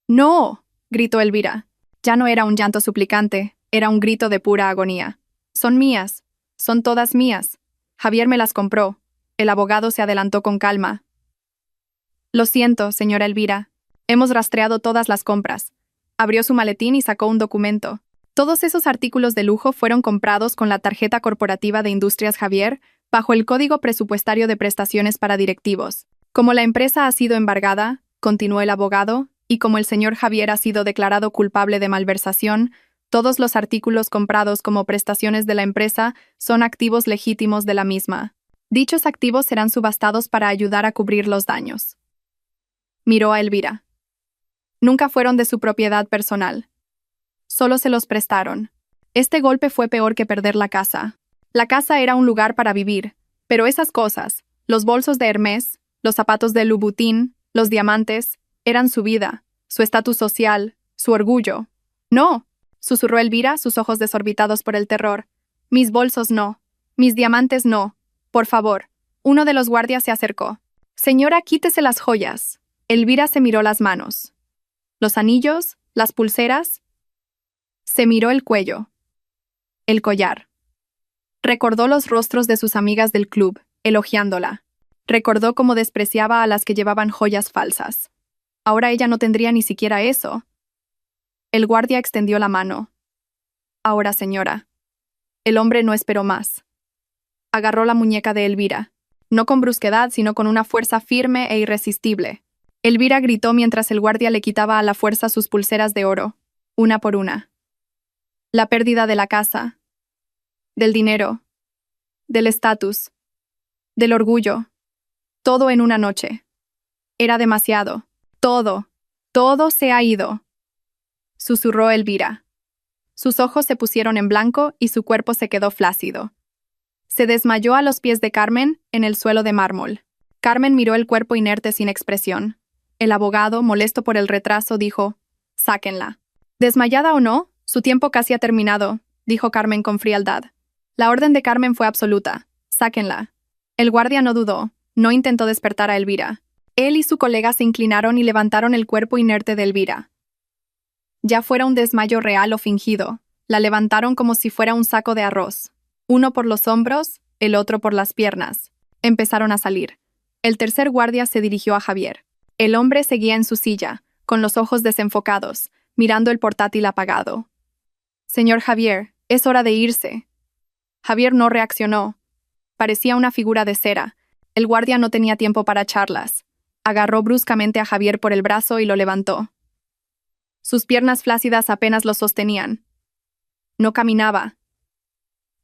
¡No!, gritó Elvira. Ya no era un llanto suplicante, era un grito de pura agonía. Son mías, son todas mías. Javier me las compró. El abogado se adelantó con calma. Lo siento, señora Elvira. Hemos rastreado todas las compras. Abrió su maletín y sacó un documento. Todos esos artículos de lujo fueron comprados con la tarjeta corporativa de Industrias Javier, bajo el Código Presupuestario de Prestaciones para Directivos. Como la empresa ha sido embargada, continuó el abogado, y como el señor Javier ha sido declarado culpable de malversación, todos los artículos comprados como prestaciones de la empresa son activos legítimos de la misma. Dichos activos serán subastados para ayudar a cubrir los daños. Miró a Elvira. Nunca fueron de su propiedad personal. Solo se los prestaron. Este golpe fue peor que perder la casa. La casa era un lugar para vivir, pero esas cosas, los bolsos de Hermès, los zapatos de Louboutin, los diamantes, eran su vida, su estatus social, su orgullo. ¡No!, susurró Elvira, sus ojos desorbitados por el terror. Mis bolsos no. Mis diamantes no. Por favor. Uno de los guardias se acercó. Señora, quítese las joyas. Elvira se miró las manos. Los anillos, las pulseras. Se miró el cuello. El collar. Recordó los rostros de sus amigas del club, elogiándola. Recordó cómo despreciaba a las que llevaban joyas falsas. Ahora ella no tendría ni siquiera eso. El guardia extendió la mano. Ahora, señora. El hombre no esperó más. Agarró la muñeca de Elvira, no con brusquedad, sino con una fuerza firme e irresistible. Elvira gritó mientras el guardia le quitaba a la fuerza sus pulseras de oro, una por una. La pérdida de la casa. del dinero, del estatus, del orgullo. Todo en una noche. Era demasiado. Todo se ha ido, susurró Elvira. Sus ojos se pusieron en blanco y su cuerpo se quedó flácido. Se desmayó a los pies de Carmen, en el suelo de mármol. Carmen miró el cuerpo inerte sin expresión. El abogado, molesto por el retraso, dijo: «Sáquenla». «Desmayada o no, su tiempo casi ha terminado», dijo Carmen con frialdad. La orden de Carmen fue absoluta: «Sáquenla». El guardia no dudó, no intentó despertar a Elvira. Él y su colega se inclinaron y levantaron el cuerpo inerte de Elvira. Ya fuera un desmayo real o fingido, la levantaron como si fuera un saco de arroz. Uno por los hombros, el otro por las piernas. Empezaron a salir. El tercer guardia se dirigió a Javier. El hombre seguía en su silla, con los ojos desenfocados, mirando el portátil apagado. «Señor Javier, es hora de irse». Javier no reaccionó. Parecía una figura de cera. El guardia no tenía tiempo para charlas. Agarró bruscamente a Javier por el brazo y lo levantó. Sus piernas flácidas apenas lo sostenían. No caminaba.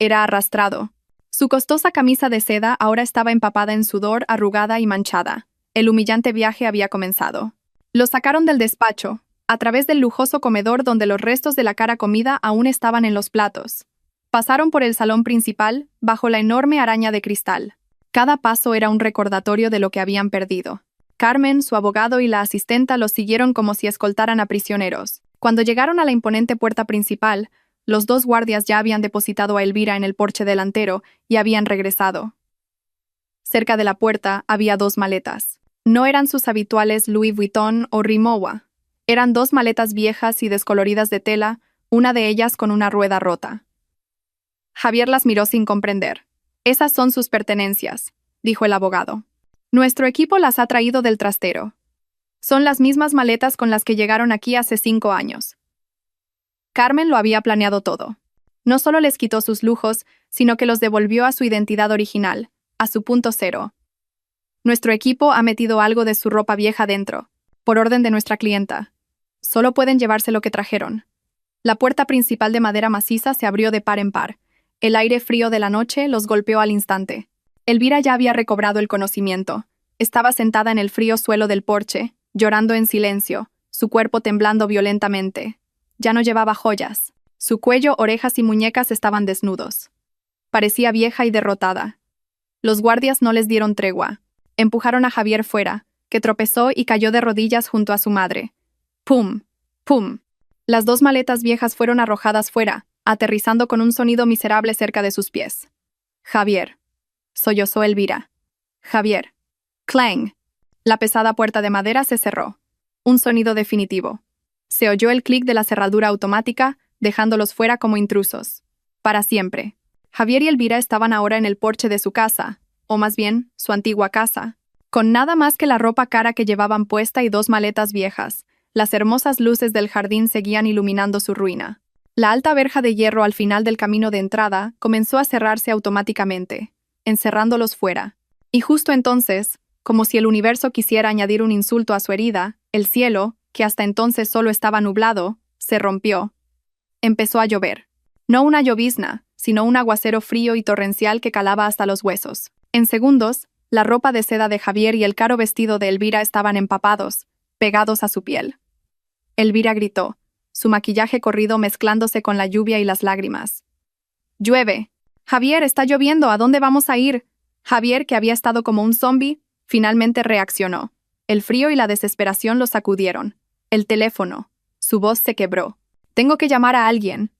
Era arrastrado. Su costosa camisa de seda ahora estaba empapada en sudor, arrugada y manchada. El humillante viaje había comenzado. Lo sacaron del despacho, a través del lujoso comedor donde los restos de la cara comida aún estaban en los platos. Pasaron por el salón principal, bajo la enorme araña de cristal. Cada paso era un recordatorio de lo que habían perdido. Carmen, su abogado y la asistenta los siguieron como si escoltaran a prisioneros. Cuando llegaron a la imponente puerta principal, los dos guardias ya habían depositado a Elvira en el porche delantero y habían regresado. Cerca de la puerta había dos maletas. No eran sus habituales Louis Vuitton o Rimowa. Eran dos maletas viejas y descoloridas de tela, una de ellas con una rueda rota. Javier las miró sin comprender. «Esas son sus pertenencias», dijo el abogado. «Nuestro equipo las ha traído del trastero. Son las mismas maletas con las que llegaron aquí hace 5 años». Carmen lo había planeado todo. No solo les quitó sus lujos, sino que los devolvió a su identidad original, a su punto cero. «Nuestro equipo ha metido algo de su ropa vieja dentro, por orden de nuestra clienta. Solo pueden llevarse lo que trajeron». La puerta principal de madera maciza se abrió de par en par. El aire frío de la noche los golpeó al instante. Elvira ya había recobrado el conocimiento. Estaba sentada en el frío suelo del porche, llorando en silencio, su cuerpo temblando violentamente. Ya no llevaba joyas. Su cuello, orejas y muñecas estaban desnudos. Parecía vieja y derrotada. Los guardias no les dieron tregua. Empujaron a Javier fuera, que tropezó y cayó de rodillas junto a su madre. ¡Pum! ¡Pum! Las dos maletas viejas fueron arrojadas fuera, aterrizando con un sonido miserable cerca de sus pies. «Javier», sollozó Elvira. «Javier». ¡Clang! La pesada puerta de madera se cerró. Un sonido definitivo. Se oyó el clic de la cerradura automática, dejándolos fuera como intrusos. Para siempre. Javier y Elvira estaban ahora en el porche de su casa, o más bien, su antigua casa, con nada más que la ropa cara que llevaban puesta y dos maletas viejas. Las hermosas luces del jardín seguían iluminando su ruina. La alta verja de hierro al final del camino de entrada comenzó a cerrarse automáticamente, encerrándolos fuera. Y justo entonces, como si el universo quisiera añadir un insulto a su herida, el cielo, que hasta entonces solo estaba nublado, se rompió. Empezó a llover. No una llovizna, sino un aguacero frío y torrencial que calaba hasta los huesos. En segundos, la ropa de seda de Javier y el caro vestido de Elvira estaban empapados, pegados a su piel. Elvira gritó, su maquillaje corrido mezclándose con la lluvia y las lágrimas. «¡Llueve! Javier, está lloviendo, ¿a dónde vamos a ir?» Javier, que había estado como un zombi, finalmente reaccionó. El frío y la desesperación lo sacudieron. El teléfono. Su voz se quebró. «Tengo que llamar a alguien».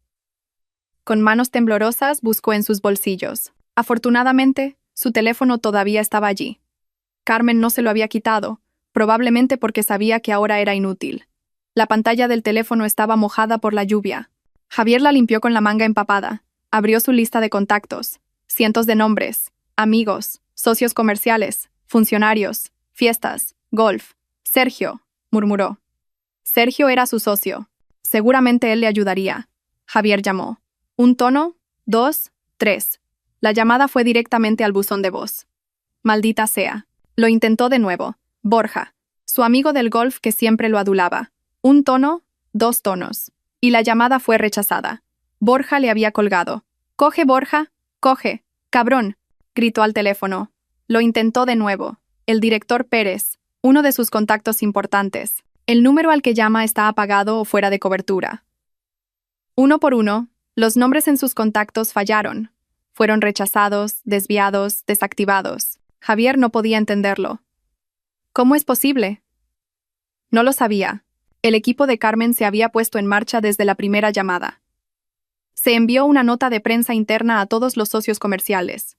Con manos temblorosas buscó en sus bolsillos. Afortunadamente, su teléfono todavía estaba allí. Carmen no se lo había quitado, probablemente porque sabía que ahora era inútil. La pantalla del teléfono estaba mojada por la lluvia. Javier la limpió con la manga empapada. Abrió su lista de contactos. Cientos de nombres. Amigos, socios comerciales, funcionarios, fiestas, golf. «Sergio», murmuró. Sergio era su socio. Seguramente él le ayudaría. Javier llamó. 1 tono, 2, 3. La llamada fue directamente al buzón de voz. Maldita sea. Lo intentó de nuevo. Borja, su amigo del golf que siempre lo adulaba. 1 tono, 2 tonos. Y la llamada fue rechazada. Borja le había colgado. «Coge, Borja, coge, cabrón», gritó al teléfono. Lo intentó de nuevo. El director Pérez, uno de sus contactos importantes. El número al que llama está apagado o fuera de cobertura. Uno por uno, los nombres en sus contactos fallaron. Fueron rechazados, desviados, desactivados. Javier no podía entenderlo. ¿Cómo es posible? No lo sabía. El equipo de Carmen se había puesto en marcha desde la primera llamada. Se envió una nota de prensa interna a todos los socios comerciales.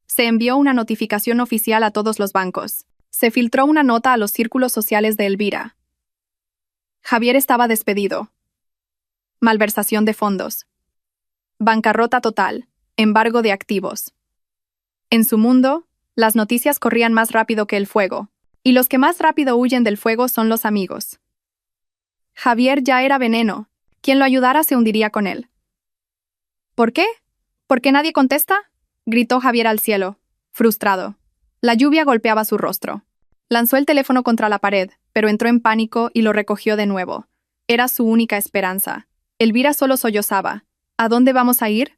Se envió una notificación oficial a todos los bancos. Se filtró una nota a los círculos sociales de Elvira. Javier estaba despedido. Malversación de fondos. Bancarrota total. Embargo de activos. En su mundo, las noticias corrían más rápido que el fuego. Y los que más rápido huyen del fuego son los amigos. Javier ya era veneno. Quien lo ayudara se hundiría con él. ¿Por qué? ¿Por qué nadie contesta?, gritó Javier al cielo, frustrado. La lluvia golpeaba su rostro. Lanzó el teléfono contra la pared, pero entró en pánico y lo recogió de nuevo. Era su única esperanza. Elvira solo sollozaba. ¿A dónde vamos a ir?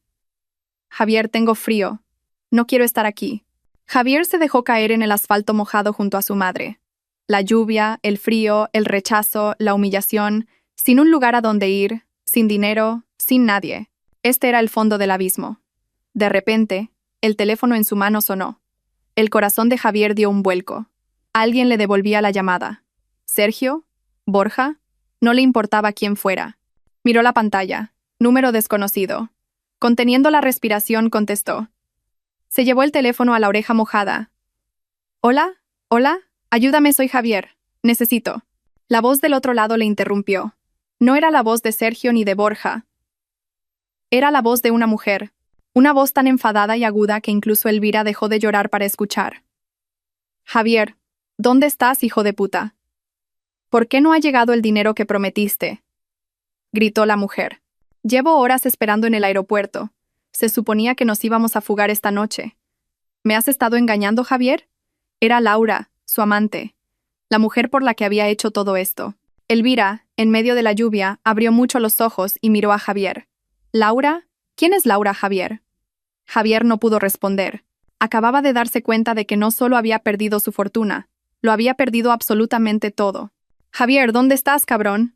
Javier, tengo frío. No quiero estar aquí. Javier se dejó caer en el asfalto mojado junto a su madre. La lluvia, el frío, el rechazo, la humillación, sin un lugar a donde ir, sin dinero, sin nadie. Este era el fondo del abismo. De repente, el teléfono en su mano sonó. El corazón de Javier dio un vuelco. Alguien le devolvía la llamada. ¿Sergio? ¿Borja? No le importaba quién fuera. Miró la pantalla. Número desconocido. Conteniendo la respiración, contestó. Se llevó el teléfono a la oreja mojada. «Hola, hola, ayúdame, soy Javier. Necesito». La voz del otro lado le interrumpió. No era la voz de Sergio ni de Borja. Era la voz de una mujer. Una voz tan enfadada y aguda que incluso Elvira dejó de llorar para escuchar. «Javier, ¿dónde estás, hijo de puta? ¿Por qué no ha llegado el dinero que prometiste?», gritó la mujer. «Llevo horas esperando en el aeropuerto. Se suponía que nos íbamos a fugar esta noche. ¿Me has estado engañando, Javier?». Era Laura, su amante, la mujer por la que había hecho todo esto. Elvira, en medio de la lluvia, abrió mucho los ojos y miró a Javier. «¿Laura? ¿Quién es Laura, Javier?». Javier no pudo responder. Acababa de darse cuenta de que no solo había perdido su fortuna, lo había perdido absolutamente todo. «Javier, ¿dónde estás, cabrón?».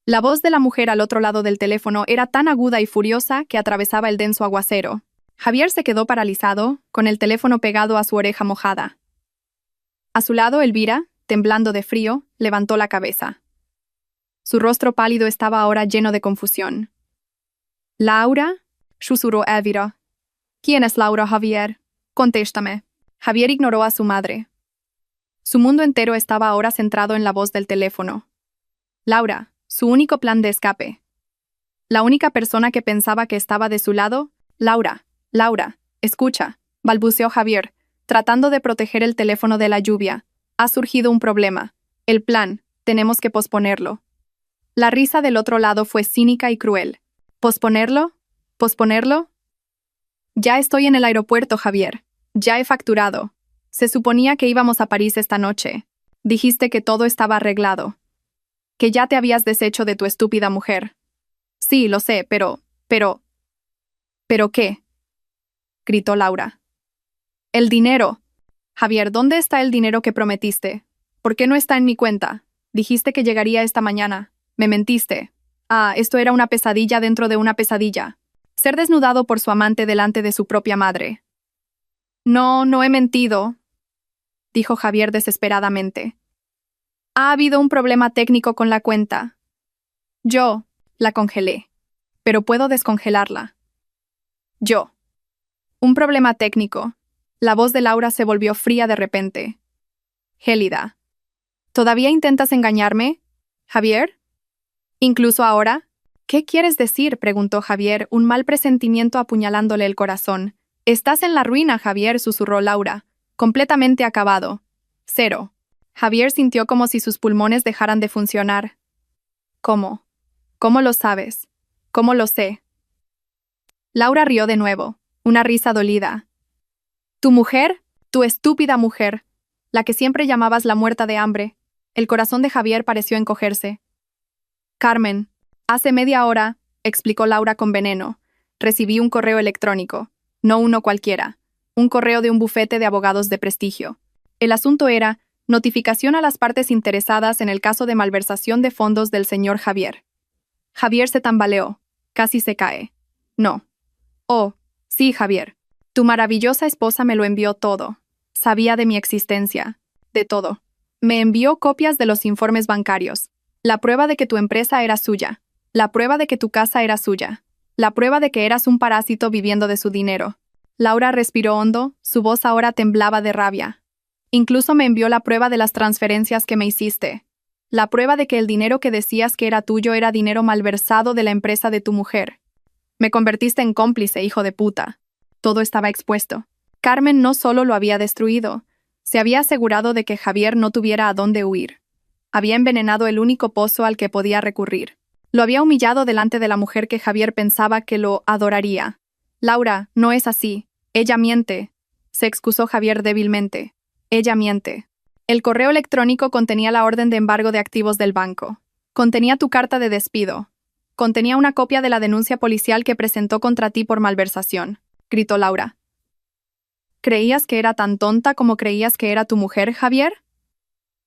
La voz de la mujer al otro lado del teléfono era tan aguda y furiosa que atravesaba el denso aguacero. Javier se quedó paralizado, con el teléfono pegado a su oreja mojada. A su lado, Elvira, temblando de frío, levantó la cabeza. Su rostro pálido estaba ahora lleno de confusión. «¿Laura?», susurró Elvira. «¿Quién es Laura, Javier? Contéstame». Javier ignoró a su madre. Su mundo entero estaba ahora centrado en la voz del teléfono. Laura, su único plan de escape. La única persona que pensaba que estaba de su lado. «Laura, Laura, escucha», balbuceó Javier, tratando de proteger el teléfono de la lluvia. «Ha surgido un problema. El plan, tenemos que posponerlo». La risa del otro lado fue cínica y cruel. «¿Posponerlo? ¿Posponerlo? Ya estoy en el aeropuerto, Javier. Ya he facturado. Se suponía que íbamos a París esta noche. Dijiste que todo estaba arreglado. Que ya te habías deshecho de tu estúpida mujer». «Sí, lo sé, pero... ¿Pero qué?», gritó Laura. «El dinero. Javier, ¿dónde está el dinero que prometiste? ¿Por qué no está en mi cuenta? Dijiste que llegaría esta mañana. Me mentiste. Ah, esto era una pesadilla dentro de una pesadilla. Ser desnudado por su amante delante de su propia madre». «No, no he mentido», dijo Javier desesperadamente. «Ha habido un problema técnico con la cuenta. Yo la congelé, pero puedo descongelarla. Yo». «Un problema técnico». La voz de Laura se volvió fría de repente. Gélida. «¿Todavía intentas engañarme, Javier? ¿Incluso ahora?». «¿Qué quieres decir?», preguntó Javier, un mal presentimiento apuñalándole el corazón. «Estás en la ruina, Javier», susurró Laura. «Completamente acabado. Cero». Javier sintió como si sus pulmones dejaran de funcionar. «¿Cómo? ¿Cómo lo sabes? ¿Cómo lo sé?». Laura rió de nuevo, una risa dolida. «¿Tu mujer? Tu estúpida mujer, la que siempre llamabas la muerta de hambre». El corazón de Javier pareció encogerse. «Carmen, hace media hora», explicó Laura con veneno. Recibí un correo electrónico, no uno cualquiera, un correo de un bufete de abogados de prestigio. El asunto era notificación a las partes interesadas en el caso de malversación de fondos del señor Javier. Javier se tambaleó, casi se cae. No. Oh, sí, Javier. Tu maravillosa esposa me lo envió todo. Sabía de mi existencia, de todo. Me envió copias de los informes bancarios, la prueba de que tu empresa era suya, la prueba de que tu casa era suya, la prueba de que eras un parásito viviendo de su dinero. Laura respiró hondo, su voz ahora temblaba de rabia. Incluso me envió la prueba de las transferencias que me hiciste. La prueba de que el dinero que decías que era tuyo era dinero malversado de la empresa de tu mujer. Me convertiste en cómplice, hijo de puta. Todo estaba expuesto. Carmen no solo lo había destruido, se había asegurado de que Javier no tuviera a dónde huir. Había envenenado el único pozo al que podía recurrir. Lo había humillado delante de la mujer que Javier pensaba que lo adoraría. Laura, no es así. Ella miente. Se excusó Javier débilmente. Ella miente. El correo electrónico contenía la orden de embargo de activos del banco. Contenía tu carta de despido. Contenía una copia de la denuncia policial que presentó contra ti por malversación, gritó Laura. ¿Creías que era tan tonta como creías que era tu mujer, Javier?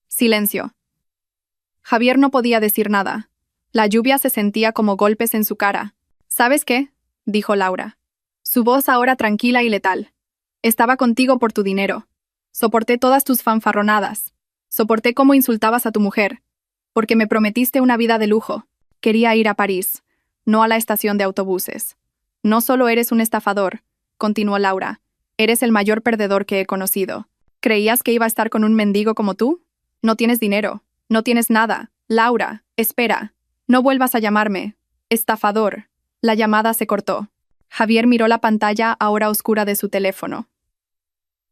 Silencio. Javier no podía decir nada. La lluvia se sentía como golpes en su cara. ¿Sabes qué?, dijo Laura. Su voz ahora tranquila y letal. Estaba contigo por tu dinero. Soporté todas tus fanfarronadas. Soporté cómo insultabas a tu mujer. Porque me prometiste una vida de lujo. Quería ir a París, no a la estación de autobuses. No solo eres un estafador, continuó Laura. Eres el mayor perdedor que he conocido. ¿Creías que iba a estar con un mendigo como tú? No tienes dinero. No tienes nada. Laura, espera. No vuelvas a llamarme. Estafador. La llamada se cortó. Javier miró la pantalla ahora oscura de su teléfono.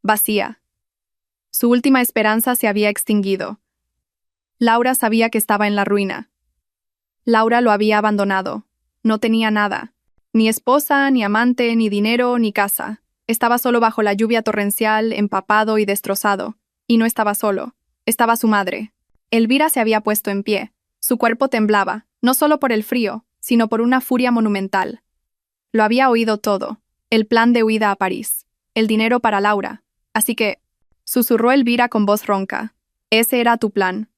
Vacía. Su última esperanza se había extinguido. Laura sabía que estaba en la ruina. Laura lo había abandonado. No tenía nada. Ni esposa, ni amante, ni dinero, ni casa. Estaba solo bajo la lluvia torrencial, empapado y destrozado. Y no estaba solo. Estaba su madre. Elvira se había puesto en pie. Su cuerpo temblaba, no solo por el frío, sino por una furia monumental. Lo había oído todo. El plan de huida a París. El dinero para Laura. Así que, susurró Elvira con voz ronca. Ese era tu plan.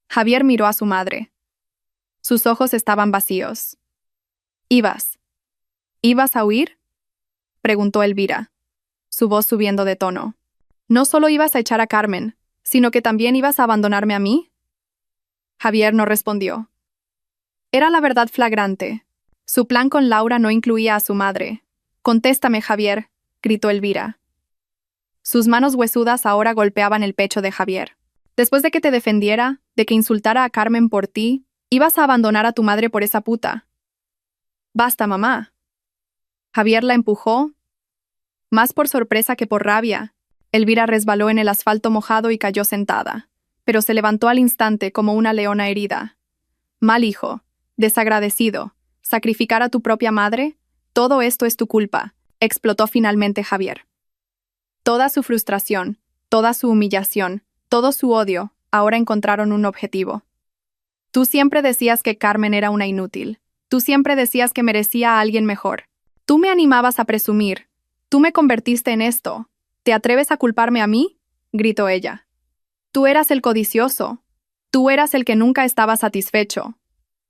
Javier miró a su madre. Sus ojos estaban vacíos. ¿Ibas a huir?, preguntó Elvira, su voz subiendo de tono. ¿No solo ibas a echar a Carmen, sino que también ibas a abandonarme a mí? Javier no respondió. Era la verdad flagrante. Su plan con Laura no incluía a su madre. Contéstame, Javier, gritó Elvira. Sus manos huesudas ahora golpeaban el pecho de Javier. Después de que te defendiera, de que insultara a Carmen por ti, ibas a abandonar a tu madre por esa puta. Basta, mamá. Javier la empujó, más por sorpresa que por rabia. Elvira resbaló en el asfalto mojado y cayó sentada, pero se levantó al instante como una leona herida. Mal hijo, desagradecido, sacrificar a tu propia madre, todo esto es tu culpa, explotó finalmente Javier. Toda su frustración, toda su humillación, todo su odio, ahora encontraron un objetivo. Tú siempre decías que Carmen era una inútil. Tú siempre decías que merecía a alguien mejor. Tú me animabas a presumir. Tú me convertiste en esto. ¿Te atreves a culparme a mí?, gritó ella. Tú eras el codicioso. Tú eras el que nunca estaba satisfecho.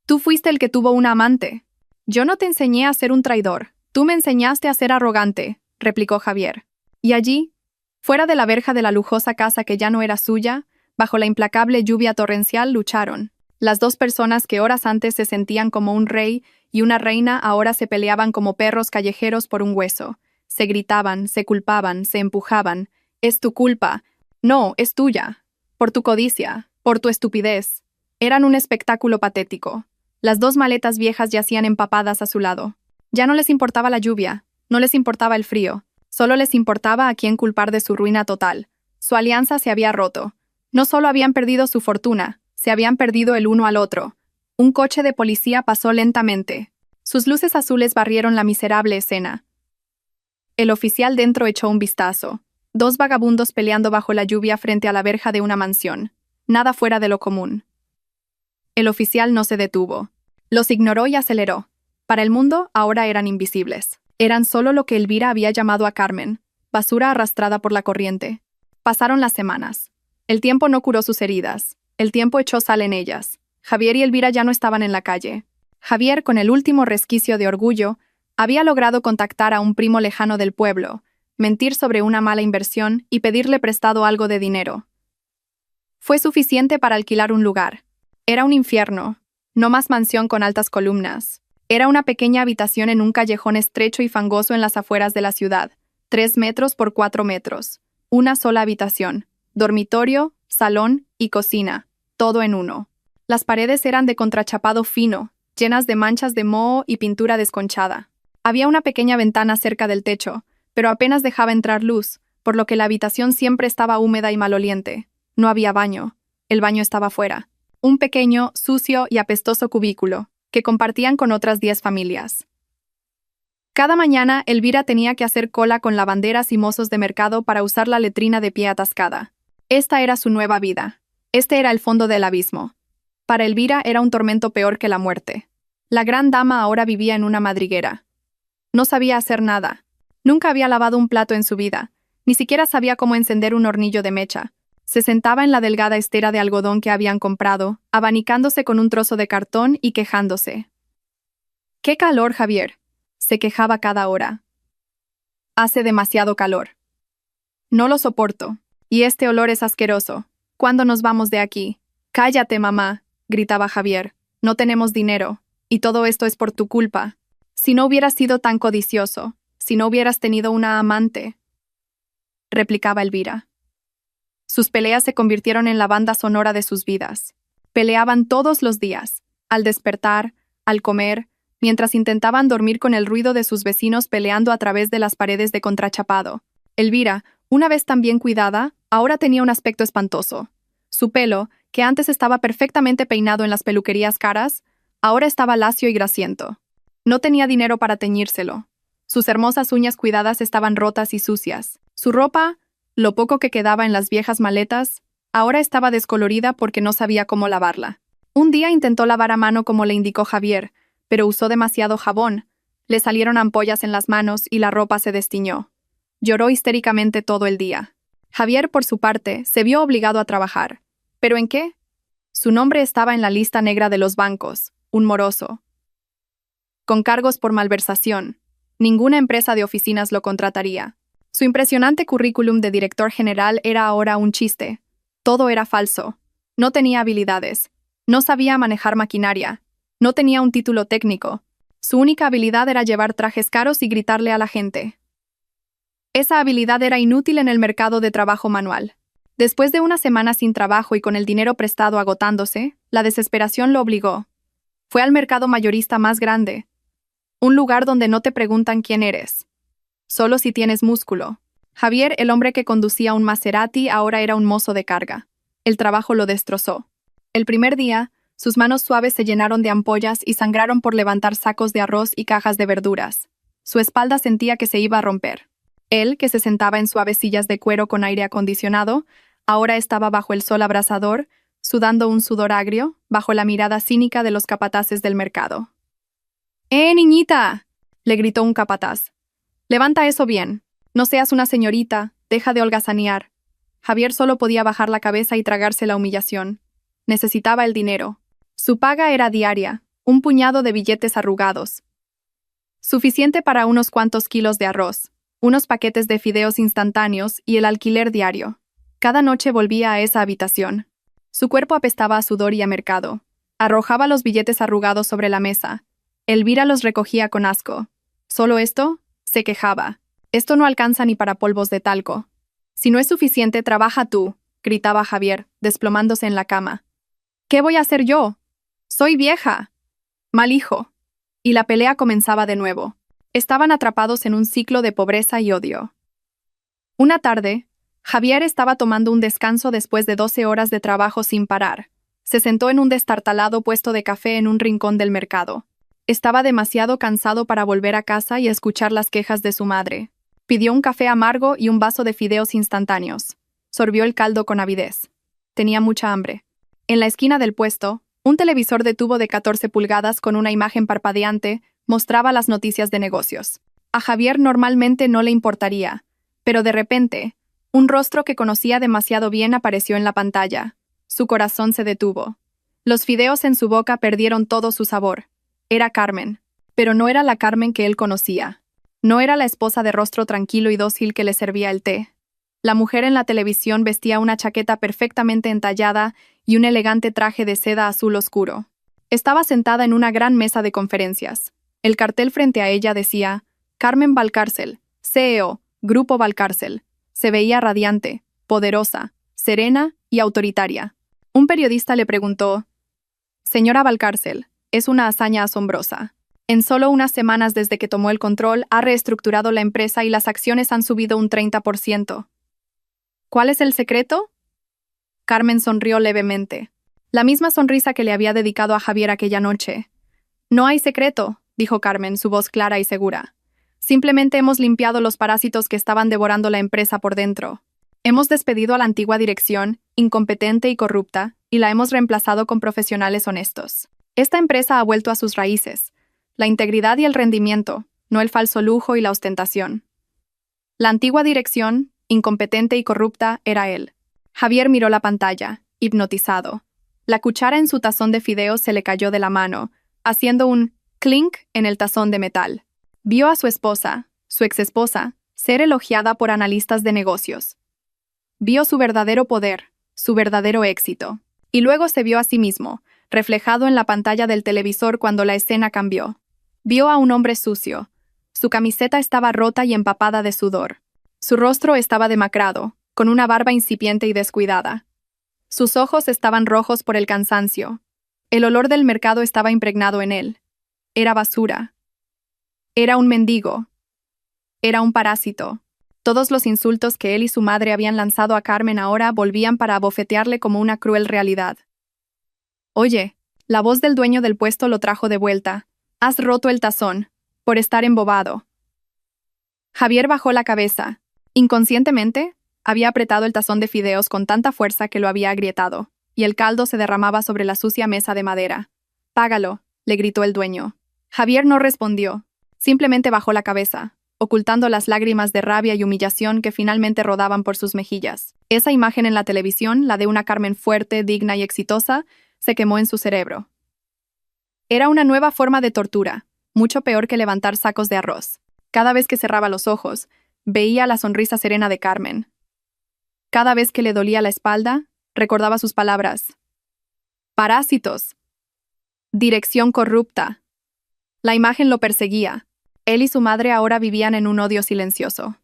Tú fuiste el que tuvo una amante. Yo no te enseñé a ser un traidor. Tú me enseñaste a ser arrogante, replicó Javier. Y allí, fuera de la verja de la lujosa casa que ya no era suya, bajo la implacable lluvia torrencial lucharon. Las dos personas que horas antes se sentían como un rey y una reina ahora se peleaban como perros callejeros por un hueso. Se gritaban, se culpaban, se empujaban. Es tu culpa. No, es tuya. Por tu codicia, por tu estupidez. Eran un espectáculo patético. Las dos maletas viejas yacían empapadas a su lado. Ya no les importaba la lluvia, no les importaba el frío. Solo les importaba a quién culpar de su ruina total. Su alianza se había roto. No solo habían perdido su fortuna, se habían perdido el uno al otro. Un coche de policía pasó lentamente. Sus luces azules barrieron la miserable escena. El oficial dentro echó un vistazo. Dos vagabundos peleando bajo la lluvia frente a la verja de una mansión. Nada fuera de lo común. El oficial no se detuvo. Los ignoró y aceleró. Para el mundo, ahora eran invisibles. Eran solo lo que Elvira había llamado a Carmen, basura arrastrada por la corriente. Pasaron las semanas. El tiempo no curó sus heridas. El tiempo echó sal en ellas. Javier y Elvira ya no estaban en la calle. Javier, con el último resquicio de orgullo, había logrado contactar a un primo lejano del pueblo, mentir sobre una mala inversión y pedirle prestado algo de dinero. Fue suficiente para alquilar un lugar. Era un infierno, no más mansión con altas columnas. Era una pequeña habitación en un callejón estrecho y fangoso en las afueras de la ciudad, 3 metros por 4 metros. Una sola habitación, dormitorio, salón y cocina, todo en uno. Las paredes eran de contrachapado fino, llenas de manchas de moho y pintura desconchada. Había una pequeña ventana cerca del techo, pero apenas dejaba entrar luz, por lo que la habitación siempre estaba húmeda y maloliente. No había baño. El baño estaba fuera. Un pequeño, sucio y apestoso cubículo, que compartían con otras 10 familias. Cada mañana, Elvira tenía que hacer cola con lavanderas y mozos de mercado para usar la letrina de pie atascada. Esta era su nueva vida. Este era el fondo del abismo. Para Elvira era un tormento peor que la muerte. La gran dama ahora vivía en una madriguera. No sabía hacer nada. Nunca había lavado un plato en su vida. Ni siquiera sabía cómo encender un hornillo de mecha. Se sentaba en la delgada estera de algodón que habían comprado, abanicándose con un trozo de cartón y quejándose. «¡Qué calor, Javier!», se quejaba cada hora. «Hace demasiado calor. No lo soporto. Y este olor es asqueroso. ¿Cuándo nos vamos de aquí?» «Cállate, mamá», gritaba Javier. «No tenemos dinero. Y todo esto es por tu culpa. Si no hubieras sido tan codicioso, si no hubieras tenido una amante», replicaba Elvira. Sus peleas se convirtieron en la banda sonora de sus vidas. Peleaban todos los días, al despertar, al comer, mientras intentaban dormir con el ruido de sus vecinos peleando a través de las paredes de contrachapado. Elvira, una vez tan bien cuidada, ahora tenía un aspecto espantoso. Su pelo, que antes estaba perfectamente peinado en las peluquerías caras, ahora estaba lacio y grasiento. No tenía dinero para teñírselo. Sus hermosas uñas cuidadas estaban rotas y sucias. Su ropa, lo poco que quedaba en las viejas maletas, ahora estaba descolorida porque no sabía cómo lavarla. Un día intentó lavar a mano como le indicó Javier, pero usó demasiado jabón. Le salieron ampollas en las manos y la ropa se destiñó. Lloró histéricamente todo el día. Javier, por su parte, se vio obligado a trabajar. ¿Pero en qué? Su nombre estaba en la lista negra de los bancos, un moroso. Con cargos por malversación. Ninguna empresa de oficinas lo contrataría. Su impresionante currículum de director general era ahora un chiste. Todo era falso. No tenía habilidades. No sabía manejar maquinaria. No tenía un título técnico. Su única habilidad era llevar trajes caros y gritarle a la gente. Esa habilidad era inútil en el mercado de trabajo manual. Después de una semana sin trabajo y con el dinero prestado agotándose, la desesperación lo obligó. Fue al mercado mayorista más grande. Un lugar donde no te preguntan quién eres. Solo si tienes músculo. Javier, el hombre que conducía un Maserati, ahora era un mozo de carga. El trabajo lo destrozó. El primer día, sus manos suaves se llenaron de ampollas y sangraron por levantar sacos de arroz y cajas de verduras. Su espalda sentía que se iba a romper. Él, que se sentaba en suaves sillas de cuero con aire acondicionado, ahora estaba bajo el sol abrasador, sudando un sudor agrio, bajo la mirada cínica de los capataces del mercado. Niñita!, le gritó un capataz. «Levanta eso bien. No seas una señorita, deja de holgazanear». Javier solo podía bajar la cabeza y tragarse la humillación. Necesitaba el dinero. Su paga era diaria, un puñado de billetes arrugados. Suficiente para unos cuantos kilos de arroz, unos paquetes de fideos instantáneos y el alquiler diario. Cada noche volvía a esa habitación. Su cuerpo apestaba a sudor y a mercado. Arrojaba los billetes arrugados sobre la mesa. Elvira los recogía con asco. ¿Solo esto?, se quejaba. «Esto no alcanza ni para polvos de talco». «Si no es suficiente, trabaja tú», gritaba Javier, desplomándose en la cama. «¿Qué voy a hacer yo? Soy vieja». «Mal hijo». Y la pelea comenzaba de nuevo. Estaban atrapados en un ciclo de pobreza y odio. Una tarde, Javier estaba tomando un descanso después de 12 horas de trabajo sin parar. Se sentó en un destartalado puesto de café en un rincón del mercado. Estaba demasiado cansado para volver a casa y escuchar las quejas de su madre. Pidió un café amargo y un vaso de fideos instantáneos. Sorbió el caldo con avidez. Tenía mucha hambre. En la esquina del puesto, un televisor de tubo de 14 pulgadas con una imagen parpadeante Mostraba las noticias de negocios. A Javier normalmente no le importaría, pero de repente, un rostro que conocía demasiado bien apareció en la pantalla. Su corazón se detuvo. Los fideos en su boca perdieron todo su sabor. Era Carmen, pero no era la Carmen que él conocía. No era la esposa de rostro tranquilo y dócil que le servía el té. La mujer en la televisión vestía una chaqueta perfectamente entallada y un elegante traje de seda azul oscuro. Estaba sentada en una gran mesa de conferencias. El cartel frente a ella decía: Carmen Valcárcel, CEO, Grupo Valcárcel. Se veía radiante, poderosa, serena y autoritaria. Un periodista le preguntó: Señora Valcárcel, es una hazaña asombrosa. En solo unas semanas desde que tomó el control, ha reestructurado la empresa y las acciones han subido un 30%. ¿Cuál es el secreto? Carmen sonrió levemente. La misma sonrisa que le había dedicado a Javier aquella noche. No hay secreto, dijo Carmen, su voz clara y segura. Simplemente hemos limpiado los parásitos que estaban devorando la empresa por dentro. Hemos despedido a la antigua dirección, incompetente y corrupta, y la hemos reemplazado con profesionales honestos. Esta empresa ha vuelto a sus raíces, la integridad y el rendimiento, no el falso lujo y la ostentación. La antigua dirección, incompetente y corrupta, era él. Javier miró la pantalla, hipnotizado. La cuchara en su tazón de fideos se le cayó de la mano, haciendo un clink en el tazón de metal. Vio a su esposa, su exesposa, ser elogiada por analistas de negocios. Vio su verdadero poder, su verdadero éxito. Y luego se vio a sí mismo, reflejado en la pantalla del televisor cuando la escena cambió. Vio a un hombre sucio. Su camiseta estaba rota y empapada de sudor. Su rostro estaba demacrado, con una barba incipiente y descuidada. Sus ojos estaban rojos por el cansancio. El olor del mercado estaba impregnado en él. Era basura. Era un mendigo. Era un parásito. Todos los insultos que él y su madre habían lanzado a Carmen ahora volvían para abofetearle como una cruel realidad. Oye, la voz del dueño del puesto lo trajo de vuelta. Has roto el tazón, por estar embobado. Javier bajó la cabeza. Inconscientemente, había apretado el tazón de fideos con tanta fuerza que lo había agrietado, y el caldo se derramaba sobre la sucia mesa de madera. Págalo, le gritó el dueño. Javier no respondió, simplemente bajó la cabeza, ocultando las lágrimas de rabia y humillación que finalmente rodaban por sus mejillas. Esa imagen en la televisión, la de una Carmen fuerte, digna y exitosa, se quemó en su cerebro. Era una nueva forma de tortura, mucho peor que levantar sacos de arroz. Cada vez que cerraba los ojos, veía la sonrisa serena de Carmen. Cada vez que le dolía la espalda, recordaba sus palabras. Parásitos. Dirección corrupta. La imagen lo perseguía. Él y su madre ahora vivían en un odio silencioso.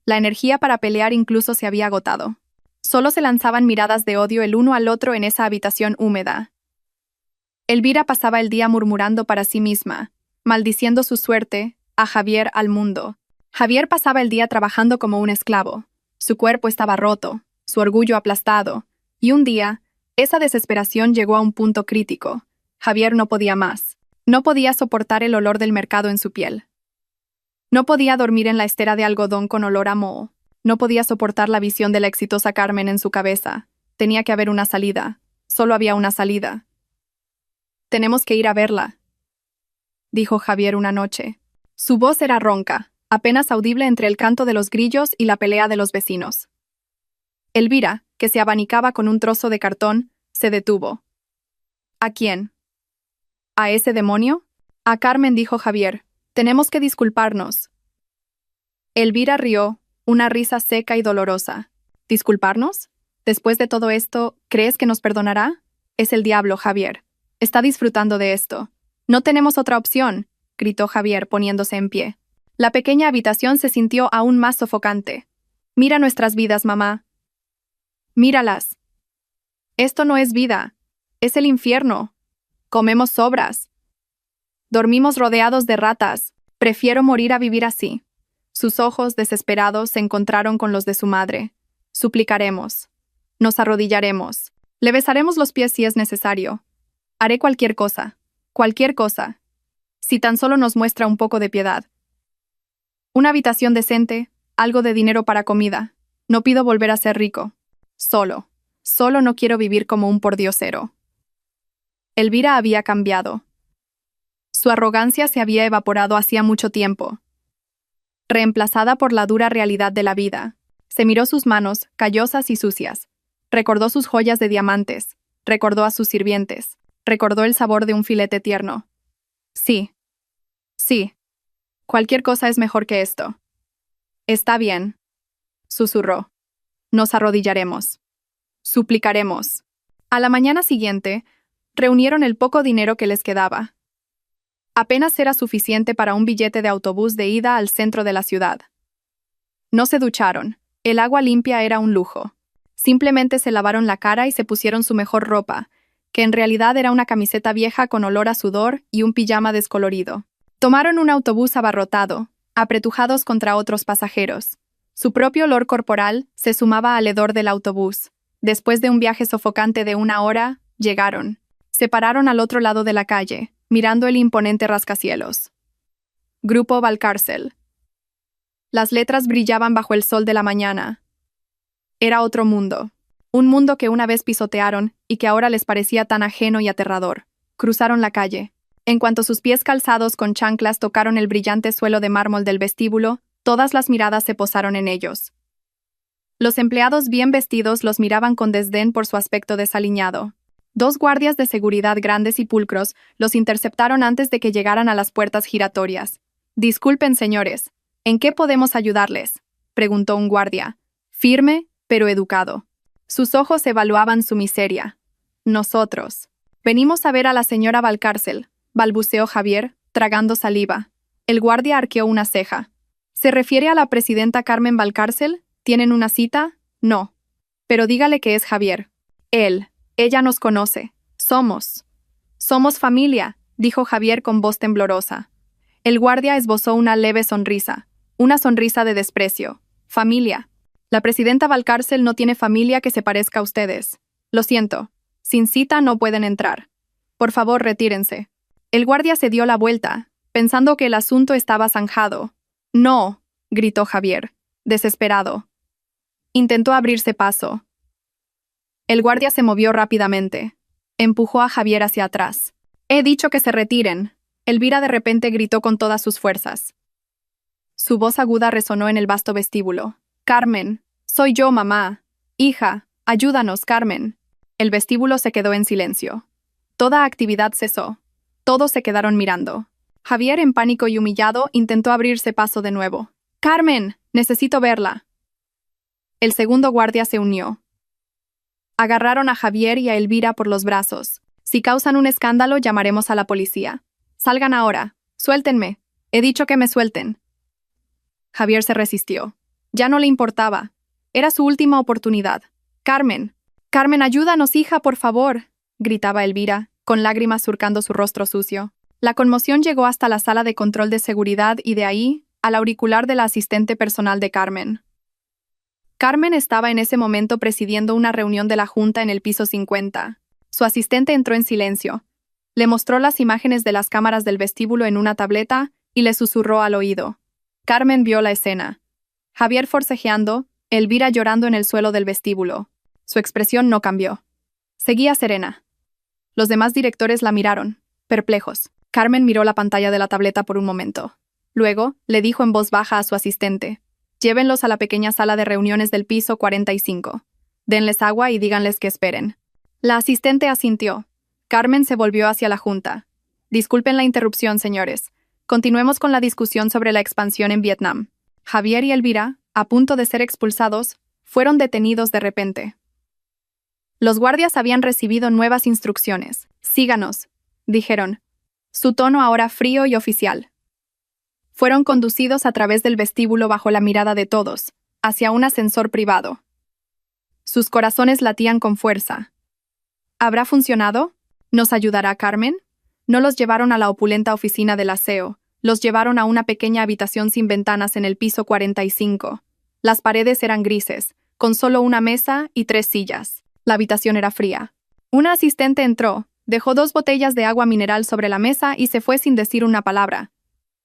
La energía para pelear incluso se había agotado. Solo se lanzaban miradas de odio el uno al otro en esa habitación húmeda. Elvira pasaba el día murmurando para sí misma, maldiciendo su suerte, a Javier al mundo. Javier pasaba el día trabajando como un esclavo. Su cuerpo estaba roto, su orgullo aplastado, y un día, esa desesperación llegó a un punto crítico. Javier no podía más. No podía soportar el olor del mercado en su piel. No podía dormir en la estera de algodón con olor a moho. No podía soportar la visión de la exitosa Carmen en su cabeza. Tenía que haber una salida. Solo había una salida. Tenemos que ir a verla, dijo Javier una noche. Su voz era ronca, apenas audible entre el canto de los grillos y la pelea de los vecinos. Elvira, que se abanicaba con un trozo de cartón, se detuvo. ¿A quién? ¿A ese demonio? A Carmen, dijo Javier. Tenemos que disculparnos. Elvira rió, una risa seca y dolorosa. ¿Disculparnos? Después de todo esto, ¿crees que nos perdonará? Es el diablo, Javier. Está disfrutando de esto. No tenemos otra opción, gritó Javier poniéndose en pie. La pequeña habitación se sintió aún más sofocante. Mira nuestras vidas, mamá. Míralas. Esto no es vida. Es el infierno. Comemos sobras. Dormimos rodeados de ratas. Prefiero morir a vivir así. Sus ojos, desesperados, se encontraron con los de su madre. Suplicaremos. Nos arrodillaremos. Le besaremos los pies si es necesario. Haré cualquier cosa. Cualquier cosa. Si tan solo nos muestra un poco de piedad. Una habitación decente, algo de dinero para comida. No pido volver a ser rico. Solo no quiero vivir como un pordiosero. Elvira había cambiado. Su arrogancia se había evaporado hacía mucho tiempo, reemplazada por la dura realidad de la vida. Se miró sus manos, callosas y sucias. Recordó sus joyas de diamantes. Recordó a sus sirvientes. Recordó el sabor de un filete tierno. Sí. Sí. Cualquier cosa es mejor que esto. Está bien, susurró. Nos arrodillaremos. Suplicaremos. A la mañana siguiente, reunieron el poco dinero que les quedaba. Apenas era suficiente para un billete de autobús de ida al centro de la ciudad. No se ducharon. El agua limpia era un lujo. Simplemente se lavaron la cara y se pusieron su mejor ropa, que en realidad era una camiseta vieja con olor a sudor y un pijama descolorido. Tomaron un autobús abarrotado, apretujados contra otros pasajeros. Su propio olor corporal se sumaba al hedor del autobús. Después de un viaje sofocante de 1 hora, llegaron. Se pararon al otro lado de la calle, mirando el imponente rascacielos. Grupo Valcárcel. Las letras brillaban bajo el sol de la mañana. Era otro mundo. Un mundo que una vez pisotearon y que ahora les parecía tan ajeno y aterrador. Cruzaron la calle. En cuanto sus pies calzados con chanclas tocaron el brillante suelo de mármol del vestíbulo, todas las miradas se posaron en ellos. Los empleados bien vestidos los miraban con desdén por su aspecto desaliñado. 2 guardias de seguridad grandes y pulcros los interceptaron antes de que llegaran a las puertas giratorias. «Disculpen, señores, ¿en qué podemos ayudarles?», preguntó un guardia, firme, pero educado. Sus ojos evaluaban su miseria. «Nosotros. Venimos a ver a la señora Valcárcel», balbuceó Javier, tragando saliva. El guardia arqueó una ceja. «¿Se refiere a la presidenta Carmen Valcárcel? ¿Tienen una cita?» «No. Pero dígale que es Javier. Ella nos conoce. Somos familia», dijo Javier con voz temblorosa. El guardia esbozó una leve sonrisa, una sonrisa de desprecio. «Familia. La presidenta Valcárcel no tiene familia que se parezca a ustedes. Lo siento. Sin cita no pueden entrar. Por favor, retírense». El guardia se dio la vuelta, pensando que el asunto estaba zanjado. «No», gritó Javier, desesperado. Intentó abrirse paso. El guardia se movió rápidamente. Empujó a Javier hacia atrás. «He dicho que se retiren», Elvira de repente gritó con todas sus fuerzas. Su voz aguda resonó en el vasto vestíbulo. «Carmen, soy yo, mamá. Hija, ayúdanos, Carmen». El vestíbulo se quedó en silencio. Toda actividad cesó. Todos se quedaron mirando. Javier, en pánico y humillado, intentó abrirse paso de nuevo. «Carmen, necesito verla». El segundo guardia se unió. Agarraron a Javier y a Elvira por los brazos. «Si causan un escándalo, llamaremos a la policía. Salgan ahora. Suéltenme. He dicho que me suelten». Javier se resistió. Ya no le importaba. Era su última oportunidad. «Carmen. Carmen, ayúdanos, hija, por favor», gritaba Elvira, con lágrimas surcando su rostro sucio. La conmoción llegó hasta la sala de control de seguridad y de ahí, al auricular de la asistente personal de Carmen. Carmen estaba en ese momento presidiendo una reunión de la Junta en el piso 50. Su asistente entró en silencio. Le mostró las imágenes de las cámaras del vestíbulo en una tableta y le susurró al oído. Carmen vio la escena. Javier forcejeando, Elvira llorando en el suelo del vestíbulo. Su expresión no cambió. Seguía serena. Los demás directores la miraron, perplejos. Carmen miró la pantalla de la tableta por un momento. Luego, le dijo en voz baja a su asistente: «Llévenlos a la pequeña sala de reuniones del piso 45. Denles agua y díganles que esperen». La asistente asintió. Carmen se volvió hacia la Junta. «Disculpen la interrupción, señores. Continuemos con la discusión sobre la expansión en Vietnam». Javier y Elvira, a punto de ser expulsados, fueron detenidos de repente. Los guardias habían recibido nuevas instrucciones. «Síganos», dijeron. Su tono ahora frío y oficial. Fueron conducidos a través del vestíbulo bajo la mirada de todos, hacia un ascensor privado. Sus corazones latían con fuerza. ¿Habrá funcionado? ¿Nos ayudará Carmen? No los llevaron a la opulenta oficina del aseo, los llevaron a una pequeña habitación sin ventanas en el piso 45. Las paredes eran grises, con solo una mesa y 3 sillas. La habitación era fría. Una asistente entró, dejó 2 botellas de agua mineral sobre la mesa y se fue sin decir una palabra.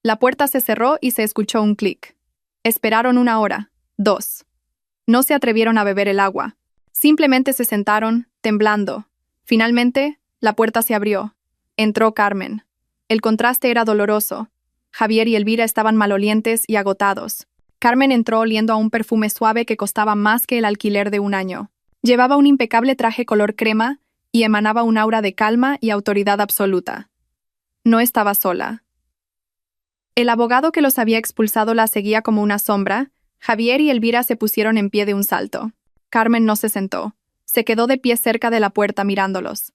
La puerta se cerró y se escuchó un clic. Esperaron 1 hora, 2. No se atrevieron a beber el agua. Simplemente se sentaron, temblando. Finalmente, la puerta se abrió. Entró Carmen. El contraste era doloroso. Javier y Elvira estaban malolientes y agotados. Carmen entró oliendo a un perfume suave que costaba más que el alquiler de un año. Llevaba un impecable traje color crema y emanaba un aura de calma y autoridad absoluta. No estaba sola. El abogado que los había expulsado la seguía como una sombra. Javier y Elvira se pusieron en pie de un salto. Carmen no se sentó. Se quedó de pie cerca de la puerta mirándolos.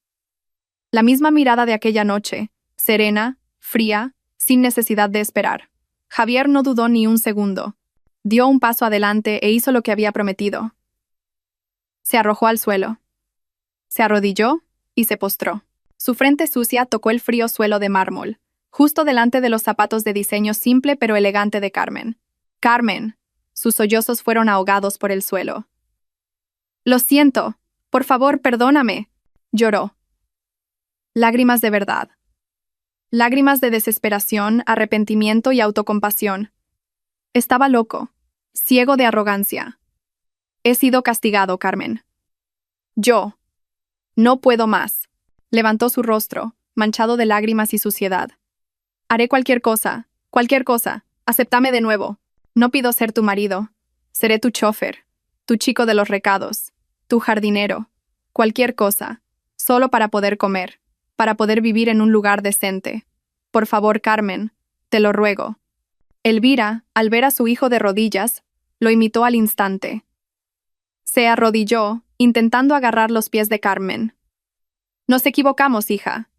La misma mirada de aquella noche, serena, fría, sin necesidad de esperar. Javier no dudó ni un segundo. Dio un paso adelante e hizo lo que había prometido. Se arrojó al suelo. Se arrodilló y se postró. Su frente sucia tocó el frío suelo de mármol, justo delante de los zapatos de diseño simple pero elegante de Carmen. ¡Carmen! Sus sollozos fueron ahogados por el suelo. «Lo siento. Por favor, perdóname», lloró. Lágrimas de verdad. Lágrimas de desesperación, arrepentimiento y autocompasión. Estaba loco, ciego de arrogancia. He sido castigado, Carmen. Yo. No puedo más. Levantó su rostro, manchado de lágrimas y suciedad. Haré cualquier cosa. Acéptame de nuevo. No pido ser tu marido. Seré tu chofer, tu chico de los recados, tu jardinero. Cualquier cosa. Solo para poder comer, para poder vivir en un lugar decente. Por favor, Carmen, te lo ruego. Elvira, al ver a su hijo de rodillas, lo imitó al instante. Se arrodilló, intentando agarrar los pies de Carmen. Nos equivocamos, hija.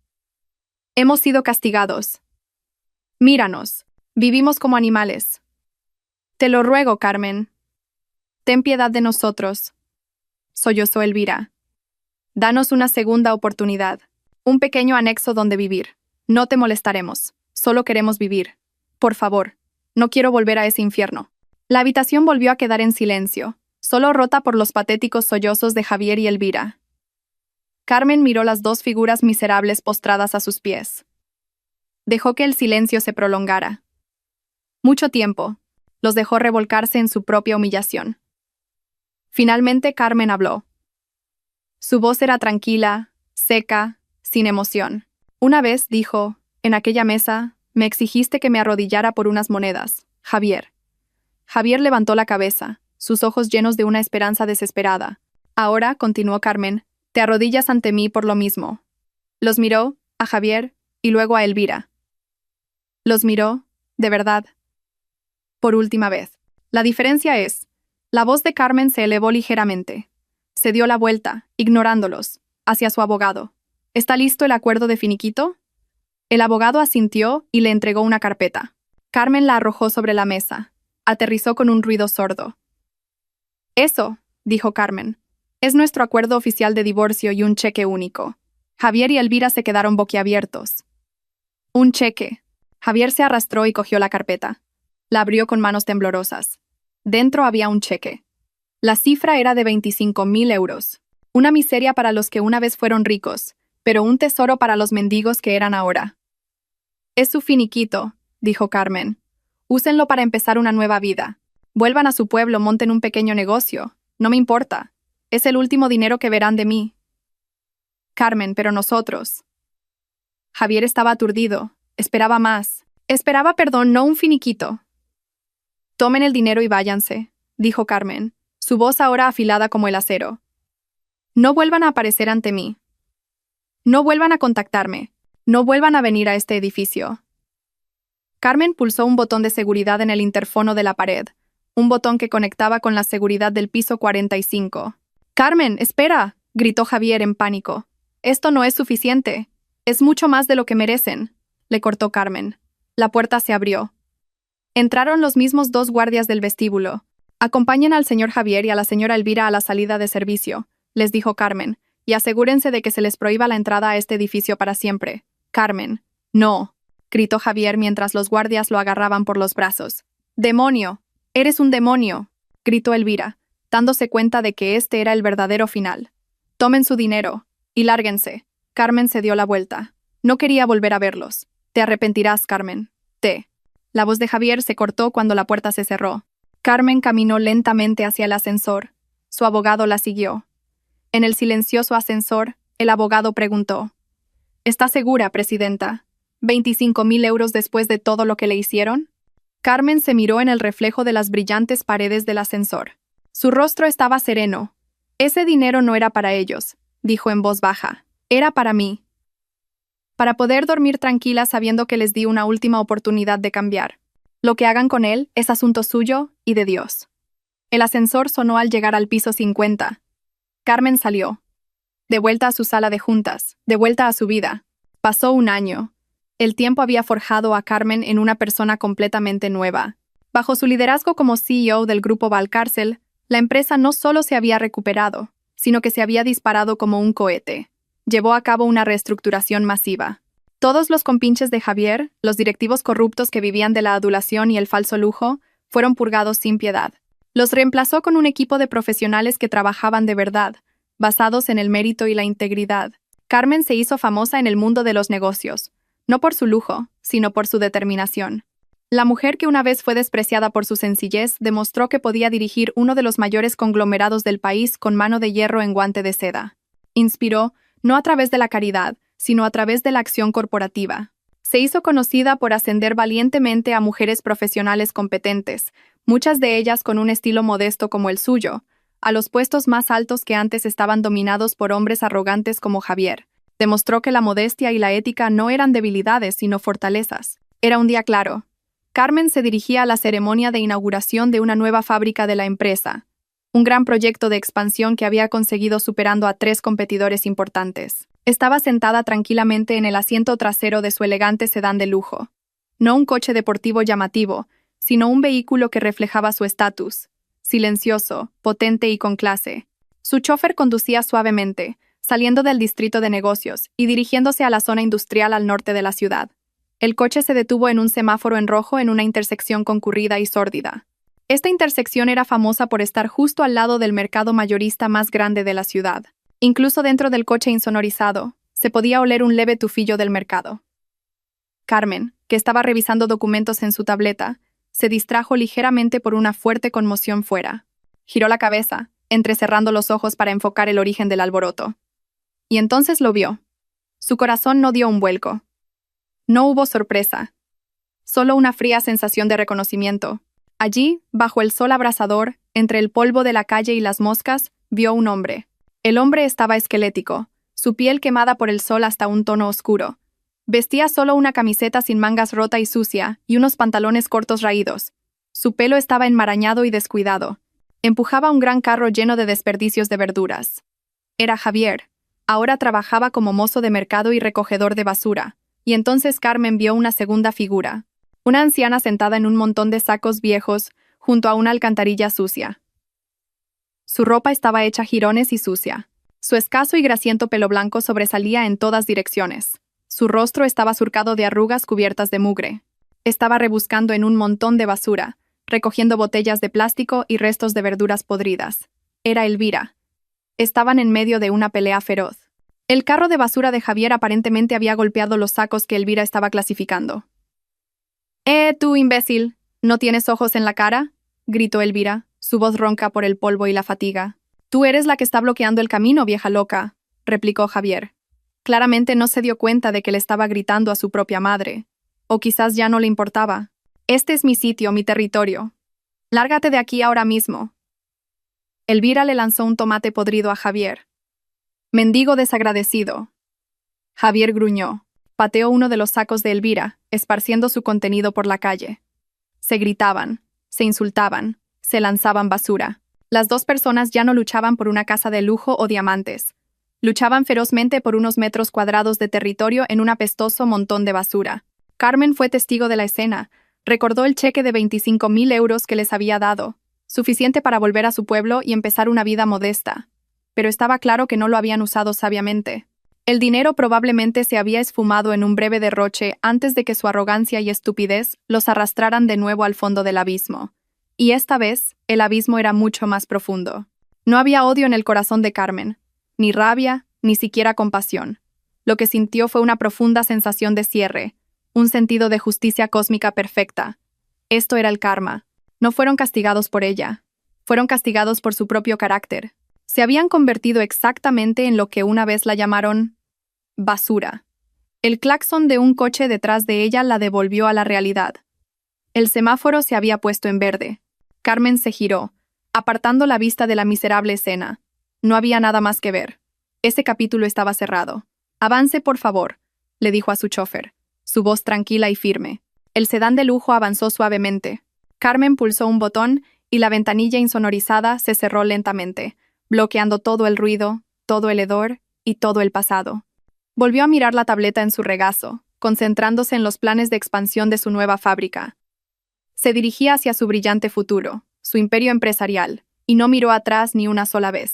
Hemos sido castigados. Míranos, vivimos como animales. Te lo ruego, Carmen. Ten piedad de nosotros. Sollozó Elvira. Danos una segunda oportunidad, un pequeño anexo donde vivir. No te molestaremos, solo queremos vivir. Por favor, no quiero volver a ese infierno. La habitación volvió a quedar en silencio, solo rota por los patéticos sollozos de Javier y Elvira. Carmen miró las dos figuras miserables postradas a sus pies. Dejó que el silencio se prolongara. Mucho tiempo, los dejó revolcarse en su propia humillación. Finalmente Carmen habló. Su voz era tranquila, seca, sin emoción. Una vez dijo, en aquella mesa, me exigiste que me arrodillara por unas monedas, Javier. Javier levantó la cabeza, sus ojos llenos de una esperanza desesperada. Ahora, continuó Carmen, te arrodillas ante mí por lo mismo. Los miró, a Javier, y luego a Elvira. Los miró, de verdad. Por última vez. La diferencia es, la voz de Carmen se elevó ligeramente. Se dio la vuelta, ignorándolos, hacia su abogado. ¿Está listo el acuerdo de finiquito? El abogado asintió y le entregó una carpeta. Carmen la arrojó sobre la mesa. Aterrizó con un ruido sordo. Eso, dijo Carmen, es nuestro acuerdo oficial de divorcio y un cheque único. Javier y Elvira se quedaron boquiabiertos. Un cheque. Javier se arrastró y cogió la carpeta. La abrió con manos temblorosas. Dentro había un cheque. La cifra era de 25.000 euros. Una miseria para los que una vez fueron ricos, pero un tesoro para los mendigos que eran ahora. Es su finiquito, dijo Carmen. Úsenlo para empezar una nueva vida. Vuelvan a su pueblo, monten un pequeño negocio. No me importa. Es el último dinero que verán de mí. Carmen, pero nosotros. Javier estaba aturdido. Esperaba más. Esperaba perdón, no un finiquito. Tomen el dinero y váyanse, dijo Carmen, su voz ahora afilada como el acero. No vuelvan a aparecer ante mí. No vuelvan a contactarme. No vuelvan a venir a este edificio. Carmen pulsó un botón de seguridad en el interfono de la pared, un botón que conectaba con la seguridad del piso 45. «Carmen, espera», gritó Javier en pánico. «Esto no es suficiente. Es mucho más de lo que merecen», le cortó Carmen. La puerta se abrió. Entraron los mismos dos guardias del vestíbulo. «Acompañen al señor Javier y a la señora Elvira a la salida de servicio», les dijo Carmen, «y asegúrense de que se les prohíba la entrada a este edificio para siempre». «Carmen, no», gritó Javier mientras los guardias lo agarraban por los brazos. «¡Demonio! ¡Eres un demonio!», gritó Elvira, dándose cuenta de que este era el verdadero final. «Tomen su dinero y lárguense». Carmen se dio la vuelta. No quería volver a verlos. «Te arrepentirás, Carmen. La voz de Javier se cortó cuando la puerta se cerró. Carmen caminó lentamente hacia el ascensor. Su abogado la siguió. En el silencioso ascensor, el abogado preguntó: «¿Está segura, presidenta? ¿25.000 euros después de todo lo que le hicieron? Carmen se miró en el reflejo de las brillantes paredes del ascensor. Su rostro estaba sereno. Ese dinero no era para ellos, dijo en voz baja. Era para mí. Para poder dormir tranquila sabiendo que les di una última oportunidad de cambiar. Lo que hagan con él es asunto suyo y de Dios. El ascensor sonó al llegar al piso 50. Carmen salió. De vuelta a su sala de juntas, de vuelta a su vida. Pasó un año. El tiempo había forjado a Carmen en una persona completamente nueva. Bajo su liderazgo como CEO del grupo Valcárcel, la empresa no solo se había recuperado, sino que se había disparado como un cohete. Llevó a cabo una reestructuración masiva. Todos los compinches de Javier, los directivos corruptos que vivían de la adulación y el falso lujo, fueron purgados sin piedad. Los reemplazó con un equipo de profesionales que trabajaban de verdad, basados en el mérito y la integridad. Carmen se hizo famosa en el mundo de los negocios, no por su lujo, sino por su determinación. La mujer que una vez fue despreciada por su sencillez demostró que podía dirigir uno de los mayores conglomerados del país con mano de hierro en guante de seda. Inspiró, no a través de la caridad, sino a través de la acción corporativa. Se hizo conocida por ascender valientemente a mujeres profesionales competentes, muchas de ellas con un estilo modesto como el suyo, a los puestos más altos que antes estaban dominados por hombres arrogantes como Javier. Demostró que la modestia y la ética no eran debilidades, sino fortalezas. Era un día claro. Carmen se dirigía a la ceremonia de inauguración de una nueva fábrica de la empresa, un gran proyecto de expansión que había conseguido superando a 3 competidores importantes. Estaba sentada tranquilamente en el asiento trasero de su elegante sedán de lujo. No un coche deportivo llamativo, sino un vehículo que reflejaba su estatus, silencioso, potente y con clase. Su chofer conducía suavemente, saliendo del distrito de negocios y dirigiéndose a la zona industrial al norte de la ciudad. El coche se detuvo en un semáforo en rojo en una intersección concurrida y sórdida. Esta intersección era famosa por estar justo al lado del mercado mayorista más grande de la ciudad. Incluso dentro del coche insonorizado, se podía oler un leve tufillo del mercado. Carmen, que estaba revisando documentos en su tableta, se distrajo ligeramente por una fuerte conmoción fuera. Giró la cabeza, entrecerrando los ojos para enfocar el origen del alboroto. Y entonces lo vio. Su corazón no dio un vuelco. No hubo sorpresa. Solo una fría sensación de reconocimiento. Allí, bajo el sol abrasador, entre el polvo de la calle y las moscas, vio un hombre. El hombre estaba esquelético, su piel quemada por el sol hasta un tono oscuro. Vestía solo una camiseta sin mangas rota y sucia, y unos pantalones cortos raídos. Su pelo estaba enmarañado y descuidado. Empujaba un gran carro lleno de desperdicios de verduras. Era Javier. Ahora trabajaba como mozo de mercado y recogedor de basura. Y entonces Carmen vio una segunda figura. Una anciana sentada en un montón de sacos viejos, junto a una alcantarilla sucia. Su ropa estaba hecha jirones y sucia. Su escaso y grasiento pelo blanco sobresalía en todas direcciones. Su rostro estaba surcado de arrugas cubiertas de mugre. Estaba rebuscando en un montón de basura, recogiendo botellas de plástico y restos de verduras podridas. Era Elvira. Estaban en medio de una pelea feroz. El carro de basura de Javier aparentemente había golpeado los sacos que Elvira estaba clasificando. Tú, imbécil, ¿no tienes ojos en la cara?, gritó Elvira, su voz ronca por el polvo y la fatiga. Tú eres la que está bloqueando el camino, vieja loca, replicó Javier. Claramente no se dio cuenta de que le estaba gritando a su propia madre. O quizás ya no le importaba. Este es mi sitio, mi territorio. Lárgate de aquí ahora mismo. Elvira le lanzó un tomate podrido a Javier. Mendigo desagradecido. Javier gruñó. Pateó uno de los sacos de Elvira, esparciendo su contenido por la calle. Se gritaban, se insultaban, se lanzaban basura. Las dos personas ya no luchaban por una casa de lujo o diamantes. Luchaban ferozmente por unos metros cuadrados de territorio en un apestoso montón de basura. Carmen fue testigo de la escena. Recordó el cheque de 25.000 euros que les había dado, suficiente para volver a su pueblo y empezar una vida modesta. Pero estaba claro que no lo habían usado sabiamente. El dinero probablemente se había esfumado en un breve derroche antes de que su arrogancia y estupidez los arrastraran de nuevo al fondo del abismo. Y esta vez, el abismo era mucho más profundo. No había odio en el corazón de Carmen, ni rabia, ni siquiera compasión. Lo que sintió fue una profunda sensación de cierre, un sentido de justicia cósmica perfecta. Esto era el karma. No fueron castigados por ella. Fueron castigados por su propio carácter. Se habían convertido exactamente en lo que una vez la llamaron basura. El claxon de un coche detrás de ella la devolvió a la realidad. El semáforo se había puesto en verde. Carmen se giró, apartando la vista de la miserable escena. No había nada más que ver. Ese capítulo estaba cerrado. «Avance, por favor», le dijo a su chofer, su voz tranquila y firme. El sedán de lujo avanzó suavemente. Carmen pulsó un botón y la ventanilla insonorizada se cerró lentamente, bloqueando todo el ruido, todo el hedor y todo el pasado. Volvió a mirar la tableta en su regazo, concentrándose en los planes de expansión de su nueva fábrica. Se dirigía hacia su brillante futuro, su imperio empresarial, y no miró atrás ni una sola vez.